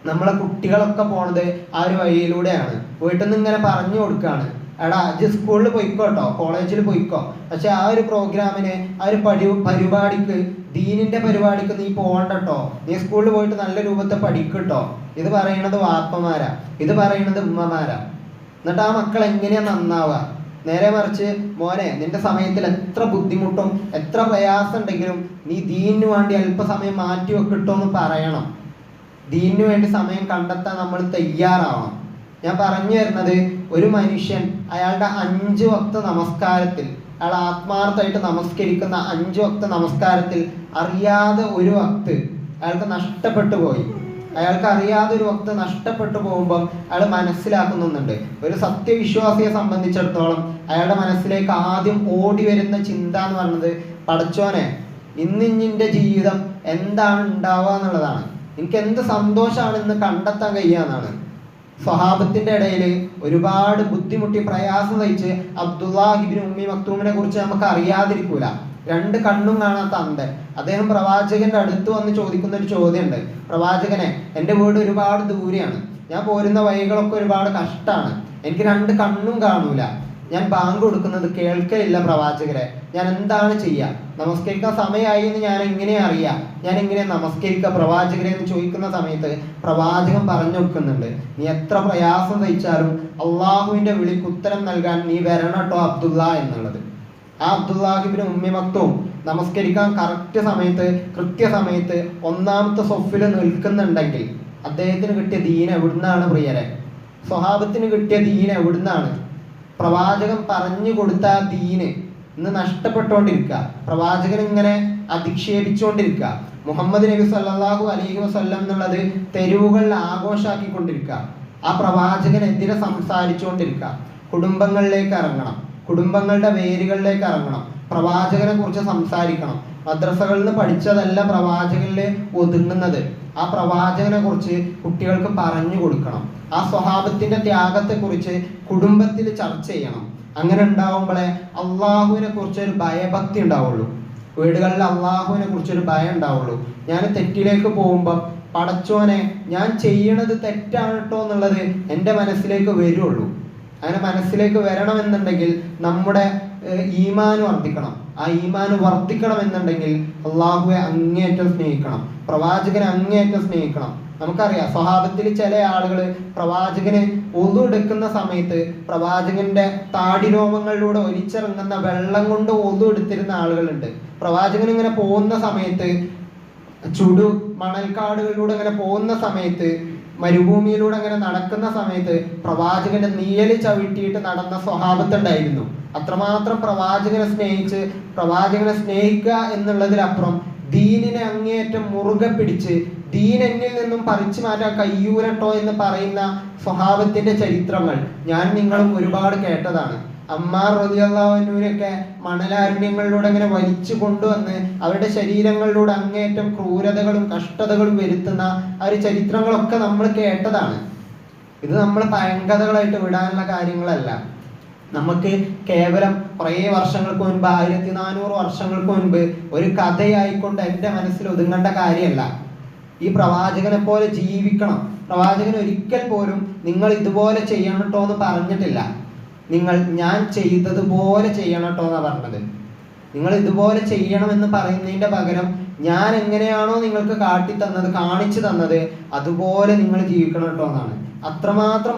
നമ്മളെ കുട്ടികളൊക്കെ പോണത് ആ ഒരു വഴിയിലൂടെയാണ്. വീട്ടിൽ നിന്ന് ഇങ്ങനെ പറഞ്ഞു കൊടുക്കുകയാണ്, എടാ ഇജ്ജ് സ്കൂളിൽ പോയിക്കോട്ടോ, കോളേജിൽ പോയിക്കോ, പക്ഷെ ആ ഒരു പ്രോഗ്രാമിന് ആ ഒരു പരിപാടിക്ക് ദീനിന്റെ പരിപാടിക്ക് നീ പോകണ്ടട്ടോ, നീ സ്കൂളിൽ പോയിട്ട് നല്ല രൂപത്തെ പഠിക്കട്ടോ. ഇത് പറയുന്നത് വാപ്പമാരാ, ഇത് പറയുന്നത് ഉമ്മമാരാ. എന്നിട്ട് ആ മക്കൾ എങ്ങനെയാ നന്നാവുക? നേരെ മറിച്ച് മോനെ നിന്റെ സമയത്തിൽ എത്ര ബുദ്ധിമുട്ടും എത്ര പ്രയാസം ഉണ്ടെങ്കിലും നീ ദീനിന് വേണ്ടി അല്പസമയം മാറ്റി വെക്കിട്ടോ എന്ന് പറയണം. ദീനിന് വേണ്ടി സമയം കണ്ടെത്താൻ നമ്മൾ തയ്യാറാവണം. ഞാൻ പറഞ്ഞു വരുന്നത്, ഒരു മനുഷ്യൻ അയാളുടെ 5 വക്ത നമസ്കാരത്തിൽ, അയാൾ ആത്മാർത്ഥമായിട്ട് നമസ്കരിക്കുന്ന 5 വക്ത നമസ്കാരത്തിൽ അറിയാതെ ഒരു വക്ത് അയാൾക്ക് നഷ്ടപ്പെട്ടു പോയി. അയാൾക്ക് അറിയാതെ ഒരു വക്ത് നഷ്ടപ്പെട്ടു പോകുമ്പം അയാൾ മനസ്സിലാക്കുന്നുണ്ട്, ഒരു സത്യവിശ്വാസിയെ സംബന്ധിച്ചിടത്തോളം അയാളുടെ മനസ്സിലേക്ക് ആദ്യം ഓടി വരുന്ന ചിന്ത എന്ന് പറയുന്നത്, പടച്ചോനെ ഇന്നിൻ്റെ ജീവിതം എന്താണ് ഉണ്ടാവുക എന്നുള്ളതാണ്, എനിക്ക് എന്ത് സന്തോഷമാണ് ഇന്ന് കണ്ടെത്താൻ കഴിയുക എന്നാണ്. സ്വഹാബത്തിന്റെ ഇടയിൽ ഒരുപാട് ബുദ്ധിമുട്ടി പ്രയാസം സഹിച്ച് അബ്ദുല്ലാഹ് ഇബ്നു ഉമ്മി മക്തൂമിനെ കുറിച്ച് നമുക്ക് അറിയാതിരിക്കൂല. 2 കണ്ണും കാണാത്ത അന്ധൻ. അദ്ദേഹം പ്രവാചകന്റെ അടുത്ത് വന്ന് ചോദിക്കുന്ന ഒരു ചോദ്യമുണ്ട്, പ്രവാചകനെ എൻ്റെ വീട് ഒരുപാട് ദൂരെയാണ്, ഞാൻ പോരുന്ന വഴികളൊക്കെ ഒരുപാട് കഷ്ടമാണ്, എനിക്ക് 2 കണ്ണും കാണൂല, ഞാൻ ബാങ്ക് കൊടുക്കുന്നത് കേൾക്കലില്ല പ്രവാചകരെ, ഞാൻ എന്താണ് ചെയ്യുക? നമസ്കരിക്കാൻ സമയമായി എന്ന് ഞാൻ എങ്ങനെയാ അറിയാം? ഞാൻ എങ്ങനെ നമസ്കരിക്കുക പ്രവാചകരെ എന്ന് ചോദിക്കുന്ന സമയത്ത് പ്രവാചകൻ പറഞ്ഞു കൊടുക്കുന്നുണ്ട്, നീ എത്ര പ്രയാസം സഹിച്ചാലും അള്ളാഹുവിന്റെ വിളിക്ക് ഉത്തരം നൽകാൻ നീ വരണട്ടോ അബ്ദുള്ള എന്നുള്ളത്. ആ അബ്ദുല്ലാഹ് ഇബ്നു ഉമ്മി മക്തൂം നമസ്കരിക്കാൻ കറക്റ്റ് സമയത്ത് കൃത്യസമയത്ത് 1ാമത്തെ സൊഫിൽ നിൽക്കുന്നുണ്ടെങ്കിൽ അദ്ദേഹത്തിന് കിട്ടിയ ദീൻ എവിടുന്നാണ് പ്രിയരെ? സ്വഹാബത്തിന് കിട്ടിയ ദീൻ എവിടുന്നാണ്? പ്രവാചകൻ പറഞ്ഞു കൊടുത്ത ദീന് ഇന്ന് നഷ്ടപ്പെട്ടുകൊണ്ടിരിക്കുക. പ്രവാചകൻ ഇങ്ങനെ അധിക്ഷേപിച്ചുകൊണ്ടിരിക്കുക. മുഹമ്മദ് നബി സല്ലല്ലാഹു അലൈഹി വസല്ലം എന്നുള്ളത് തെരുവുകളിൽ ആഘോഷാക്കിക്കൊണ്ടിരിക്കുക. ആ പ്രവാചകനെതിരെ സംസാരിച്ചുകൊണ്ടിരിക്കുക. കുടുംബങ്ങളിലേക്ക് ഇറങ്ങണം, കുടുംബങ്ങളുടെ വേരുകളിലേക്ക് ഇറങ്ങണം, പ്രവാചകനെ കുറിച്ച് സംസാരിക്കണം. മദ്രസകളിൽ നിന്ന് പഠിച്ചതല്ല പ്രവാചകനിൽ ഒതുങ്ങുന്നത്. ആ പ്രവാചകനെ കുറിച്ച് കുട്ടികൾക്ക് പറഞ്ഞു കൊടുക്കണം. ആ സ്വഹാബത്തിന്റെ ത്യാഗത്തെക്കുറിച്ച് കുടുംബത്തിൽ ചർച്ച ചെയ്യണം. അങ്ങനെ ഉണ്ടാവുമ്പോഴേ അള്ളാഹുവിനെ കുറിച്ച് ഒരു ഭയഭക്തി ഉണ്ടാവുള്ളൂ. വീടുകളിൽ അള്ളാഹുവിനെ കുറിച്ചൊരു ഭയം ഉണ്ടാവുള്ളൂ. ഞാൻ തെറ്റിലേക്ക് പോകുമ്പം പടച്ചോനെ ഞാൻ ചെയ്യണത് തെറ്റാണ് കേട്ടോ എന്നുള്ളത് എൻ്റെ മനസ്സിലേക്ക് വരുള്ളൂ. അങ്ങനെ മനസ്സിലേക്ക് വരണമെന്നുണ്ടെങ്കിൽ നമ്മുടെ ഈമാൻ വർദ്ധിക്കണം. ആ ഈമാൻ വർദ്ധിക്കണമെന്നുണ്ടെങ്കിൽ അള്ളാഹുവെ അങ്ങേയറ്റം സ്നേഹിക്കണം, പ്രവാചകനെ അങ്ങേയറ്റം സ്നേഹിക്കണം. നമുക്കറിയാം സ്വഹാബത്തിൽ ചില ആളുകൾ പ്രവാചകന് ഒളു എടുക്കുന്ന സമയത്ത് പ്രവാചകന്റെ താടിരോമങ്ങളിലൂടെ ഒലിച്ചിറങ്ങുന്ന വെള്ളം കൊണ്ട് ഒളു എടുത്തിരുന്ന ആളുകളുണ്ട്. പ്രവാചകൻ ഇങ്ങനെ പോകുന്ന സമയത്ത്, ചുടു മണൽക്കാടുകളിലൂടെ ഇങ്ങനെ പോകുന്ന സമയത്ത്, മരുഭൂമിയിലൂടെ അങ്ങനെ നടക്കുന്ന സമയത്ത് പ്രവാചകന്റെ നീയല് ചവിട്ടിയിട്ട് നടന്ന സ്വഹാബത്തുണ്ടായിരുന്നു. അത്രമാത്രം പ്രവാചകനെ സ്നേഹിച്ച്, പ്രവാചകനെ സ്നേഹിക്കുക എന്നുള്ളതിലപ്പുറം ദീനിനെ അങ്ങേയറ്റം മുറുകെ പിടിച്ച് ദീൻ എന്നിൽ നിന്നും പറിച്ചു മാറ്റാൻ കഴിയൂലട്ടോ എന്ന് പറയുന്ന സ്വഹാബത്തിന്റെ ചരിത്രങ്ങൾ ഞാൻ നിങ്ങളും ഒരുപാട് കേട്ടതാണ്. അമ്മാർ റളിയല്ലാഹു അൻഹുവിനൊക്കെ മണലാരണ്യങ്ങളിലൂടെ അങ്ങനെ വലിച്ചു കൊണ്ടുവന്ന് അവരുടെ ശരീരങ്ങളിലൂടെ അങ്ങേയറ്റം ക്രൂരതകളും കഷ്ടതകളും വരുത്തുന്ന ആ ഒരു ചരിത്രങ്ങളൊക്കെ നമ്മൾ കേട്ടതാണ്. ഇത് നമ്മൾ പഴങ്കഥകളായിട്ട് വിടാനുള്ള കാര്യങ്ങളല്ല. നമുക്ക് കേവലം കുറേ വർഷങ്ങൾക്ക് മുൻപ് 1400 വർഷങ്ങൾക്ക് മുൻപ് ഒരു കഥയായിക്കൊണ്ട് എൻ്റെ മനസ്സിൽ ഒതുങ്ങേണ്ട കാര്യമല്ല. ഈ പ്രവാചകനെ പോലെ ജീവിക്കണം. പ്രവാചകൻ ഒരിക്കൽ പോലും നിങ്ങൾ ഇതുപോലെ ചെയ്യണം കേട്ടോ എന്ന് പറഞ്ഞിട്ടില്ല. ഞാൻ ചെയ്തതുപോലെ ചെയ്യണം കേട്ടോ എന്നാണ് പറഞ്ഞത്. നിങ്ങൾ ഇതുപോലെ ചെയ്യണമെന്ന് പറയുന്നതിൻ്റെ പകരം ഞാൻ എങ്ങനെയാണോ നിങ്ങൾക്ക് കാണിച്ചു തന്നത് അതുപോലെ നിങ്ങൾ ജീവിക്കണം കേട്ടോ എന്നാണ്. അത്രമാത്രം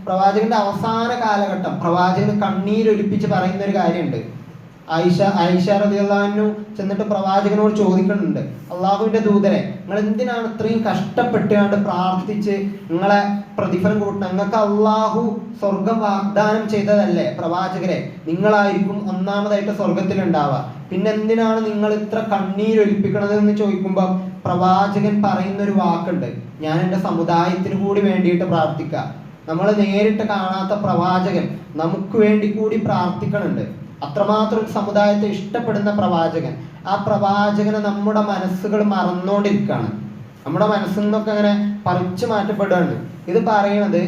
പ്രവാചകന്റെ അവസാന കാലഘട്ടം പ്രവാചകന് കണ്ണീരൊലിപ്പിച്ച് പറയുന്ന ഒരു കാര്യമുണ്ട്. ആയിഷ റളിയല്ലാഹു അൻഹു ചെന്നിട്ട് പ്രവാചകനോട് ചോദിക്കുന്നുണ്ട്, അള്ളാഹുവിന്റെ ദൂതരെ, നിങ്ങൾ എന്തിനാണ് ഇത്രയും കഷ്ടപ്പെട്ടുകൊണ്ട് പ്രാർത്ഥിച്ച് നിങ്ങളെ പ്രതിഫലം കൂട്ടണം? നിങ്ങൾക്ക് അള്ളാഹു സ്വർഗം വാഗ്ദാനം ചെയ്തതല്ലേ പ്രവാചകരെ? നിങ്ങളായിരിക്കും ഒന്നാമതായിട്ട് സ്വർഗത്തിൽ ഉണ്ടാവുക. പിന്നെ എന്തിനാണ് നിങ്ങൾ ഇത്ര കണ്ണീരൊലിപ്പിക്കണത് എന്ന് ചോദിക്കുമ്പോൾ പ്രവാചകൻ പറയുന്ന ഒരു വാക്കുണ്ട്, ഞാൻ എൻ്റെ സമുദായത്തിന് കൂടി വേണ്ടിയിട്ട് പ്രാർത്ഥിക്കുക. നമ്മൾ നേരിട്ട് കാണാത്ത പ്രവാചകൻ നമുക്ക് വേണ്ടി കൂടി പ്രാർത്ഥിക്കണുണ്ട്. അത്രമാത്രം സമുദായത്തെ ഇഷ്ടപ്പെടുന്ന പ്രവാചകൻ. ആ പ്രവാചകനെ നമ്മുടെ മനസ്സുകൾ മറന്നുകൊണ്ടിരിക്കുകയാണ്. നമ്മുടെ മനസ്സിൽ നിന്നൊക്കെ അങ്ങനെ പറിച്ചു മാറ്റപ്പെടുകയാണ്. ഇത് പറയണത്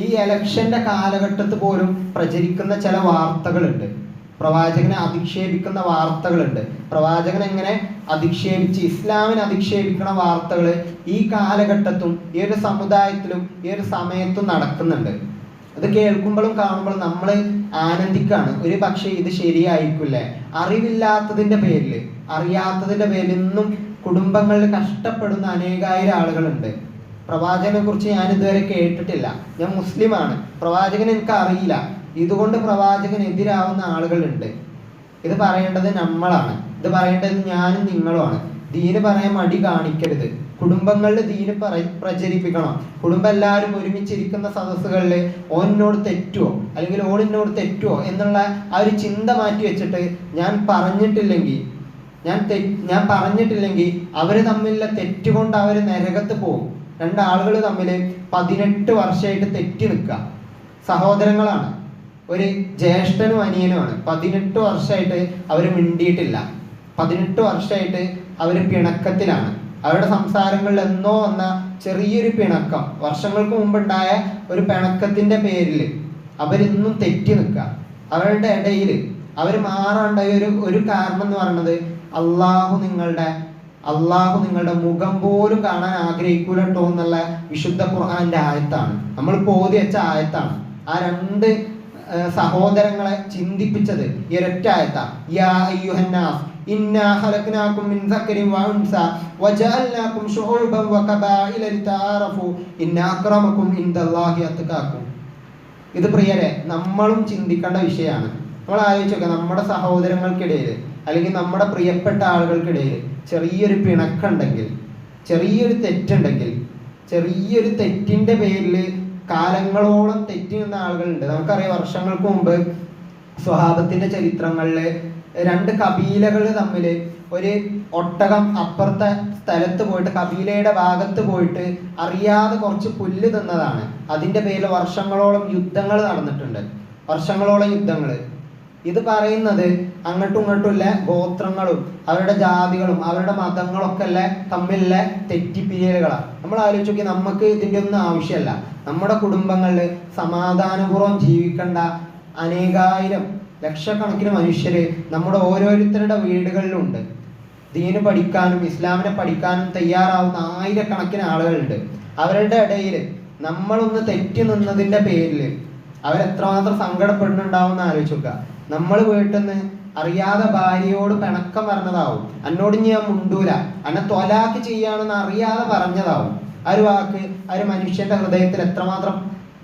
ഈ എലക്ഷന്റെ കാലഘട്ടത്തിൽ പോലും പ്രചരിക്കുന്ന ചില വാർത്തകളുണ്ട്. പ്രവാചകനെ അധിക്ഷേപിക്കുന്ന വാർത്തകളുണ്ട്. പ്രവാചകൻ എങ്ങനെ അധിക്ഷേപിച്ച് ഇസ്ലാമിനെ അധിക്ഷേപിക്കുന്ന വാർത്തകൾ ഈ കാലഘട്ടത്തും ഈ ഒരു സമുദായത്തിലും ഈ ഒരു സമയത്തും നടക്കുന്നുണ്ട്. അത് കേൾക്കുമ്പോഴും കാണുമ്പോഴും നമ്മൾ ആനന്ദിക്കാണ്. ഒരു പക്ഷേ ഇത് ശരിയായിരിക്കില്ലേ? അറിവില്ലാത്തതിൻ്റെ പേരിൽ ഇന്നും കുടുംബങ്ങളിൽ കഷ്ടപ്പെടുന്ന അനേകായിരം ആളുകളുണ്ട്. പ്രവാചകനെ കുറിച്ച് ഞാൻ ഇതുവരെ കേട്ടിട്ടില്ല. ഞാൻ മുസ്ലിമാണ്, പ്രവാചകൻ എനിക്ക് അറിയില്ല. ഇതുകൊണ്ട് പ്രവാചകനെതിരാവുന്ന ആളുകളുണ്ട്. ഇത് പറയേണ്ടത് നമ്മളാണ്. ഇത് പറയേണ്ടത് ഞാനും നിങ്ങളുമാണ്. ദീന് പറയാൻ മടി കാണിക്കരുത്. കുടുംബങ്ങളിൽ ദീന് പ്രചരിപ്പിക്കണം. കുടുംബം എല്ലാവരും ഒരുമിച്ചിരിക്കുന്ന സദസ്സുകളിൽ ഓനോട് തെറ്റുമോ അല്ലെങ്കിൽ ഓളിനോട് തെറ്റുമോ എന്നുള്ള ആ ഒരു ചിന്ത മാറ്റി വെച്ചിട്ട് ഞാൻ പറഞ്ഞിട്ടില്ലെങ്കിൽ അവർ തമ്മിലുള്ള തെറ്റുകൊണ്ട് അവർ നരകത്ത് പോകും. രണ്ടാളുകൾ തമ്മിൽ 18 വർഷമായിട്ട് തെറ്റി നിൽക്കുക. സഹോദരങ്ങളാണ്, ഒരു ജ്യേഷ്ഠനും അനിയനുമാണ്. 18 വർഷമായിട്ട് അവർ മിണ്ടിയിട്ടില്ല. 18 വർഷമായിട്ട് അവർ പിണക്കത്തിലാണ്. അവരുടെ സംസാരങ്ങളിൽ എന്നോ വന്ന ചെറിയൊരു പിണക്കം, വർഷങ്ങൾക്ക് മുമ്പുണ്ടായ ഒരു പിണക്കത്തിന്റെ പേരിൽ അവരിന്നും തെറ്റി നിൽക്കുക. അവരുടെ ഇടയിൽ അവർ മാറാണ്ടായ ഒരു കാരണം എന്ന് പറയുന്നത് അള്ളാഹു നിങ്ങളുടെ മുഖം പോലും കാണാൻ ആഗ്രഹിക്കൂല കേട്ടോ എന്നുള്ള വിശുദ്ധ ഖുർആന്റെ ആയത്താണ്. നമ്മൾ പോതി വെച്ച ആയത്താണ്. ആ രണ്ട് സഹോദരങ്ങളെ ചിന്തിപ്പിച്ചത് ഈ ഒരൊറ്റ ആയത്താ. യാ അയ്യുഹന്നാസ് ഇന്നാ ഖലഖനാകും മിൻ സക്കരിൻ വ ഉൻസ വജഅൽനാകും ശുഊബൻ വ ഖബായില ലിതആറഫു ഇന്ന അക്രമകും ഇൻദല്ലാഹി അത്ഖാകും. ഇത് പ്രിയരെ നമ്മളും ചിന്തിക്കേണ്ട വിഷയമാണ്. നമ്മൾ ആലോചിച്ച് നോക്കുക, നമ്മുടെ സഹോദരങ്ങൾക്കിടയിൽ അല്ലെങ്കിൽ നമ്മുടെ പ്രിയപ്പെട്ട ആളുകൾക്കിടയിൽ ചെറിയൊരു പിണക്കുണ്ടെങ്കിൽ, ചെറിയൊരു തെറ്റുണ്ടെങ്കിൽ, ചെറിയൊരു തെറ്റിന്റെ പേരിൽ കാലങ്ങളോളം തെറ്റി നിന്ന ആളുകളുണ്ട്. നമുക്കറിയാം, വർഷങ്ങൾക്ക് മുമ്പ് സ്വഹാബത്തിന്റെ ചരിത്രങ്ങളിൽ 2 കബീലകൾ തമ്മിൽ ഒരു ഒട്ടകം അപ്പുറത്തെ സ്ഥലത്ത് പോയിട്ട് കബീലയുടെ ഭാഗത്ത് പോയിട്ട് അറിയാതെ കുറച്ച് പുല്ല് തിന്നതാണ്. അതിൻ്റെ പേരിൽ വർഷങ്ങളോളം യുദ്ധങ്ങൾ നടന്നിട്ടുണ്ട്. ഇത് പറയുന്നത് അങ്ങോട്ടും ഇങ്ങോട്ടുള്ള ഗോത്രങ്ങളും അവരുടെ ജാതികളും അവരുടെ മതങ്ങളൊക്കെ തമ്മിലുള്ള തെറ്റിപ്പിരിയലുകളാണ്. നമ്മൾ ആലോചിച്ച് നോക്കി, നമുക്ക് ഇതിൻ്റെ ഒന്നും ആവശ്യമല്ല. നമ്മുടെ കുടുംബങ്ങളിൽ സമാധാനപൂർവ്വം ജീവിക്കേണ്ട അനേകായിരം ലക്ഷക്കണക്കിന് മനുഷ്യർ നമ്മുടെ ഓരോരുത്തരുടെ വീടുകളിലുണ്ട്. ദീന് പഠിക്കാനും ഇസ്ലാമിനെ പഠിക്കാനും തയ്യാറാവുന്ന ആയിരക്കണക്കിന് ആളുകളുണ്ട്. അവരുടെ ഇടയിൽ നമ്മളൊന്ന് തെറ്റി നിന്നതിൻ്റെ പേരിൽ അവരെത്രമാത്രം സങ്കടപ്പെടുന്നുണ്ടാവും എന്ന് ആലോചിച്ച് നോക്കുക. നമ്മൾ വീട്ടിൽ നിന്ന് അറിയാതെ ഭാര്യയോട് പിണക്കം പറഞ്ഞതാവും. എന്നോട് ഞാൻ മുണ്ടൂല, എന്നെ ത്വലാക്ക് ചെയ്യാണെന്ന് അറിയാതെ പറഞ്ഞതാവും. ആ ഒരു വാക്ക് ആ ഒരു മനുഷ്യന്റെ ഹൃദയത്തിൽ എത്രമാത്രം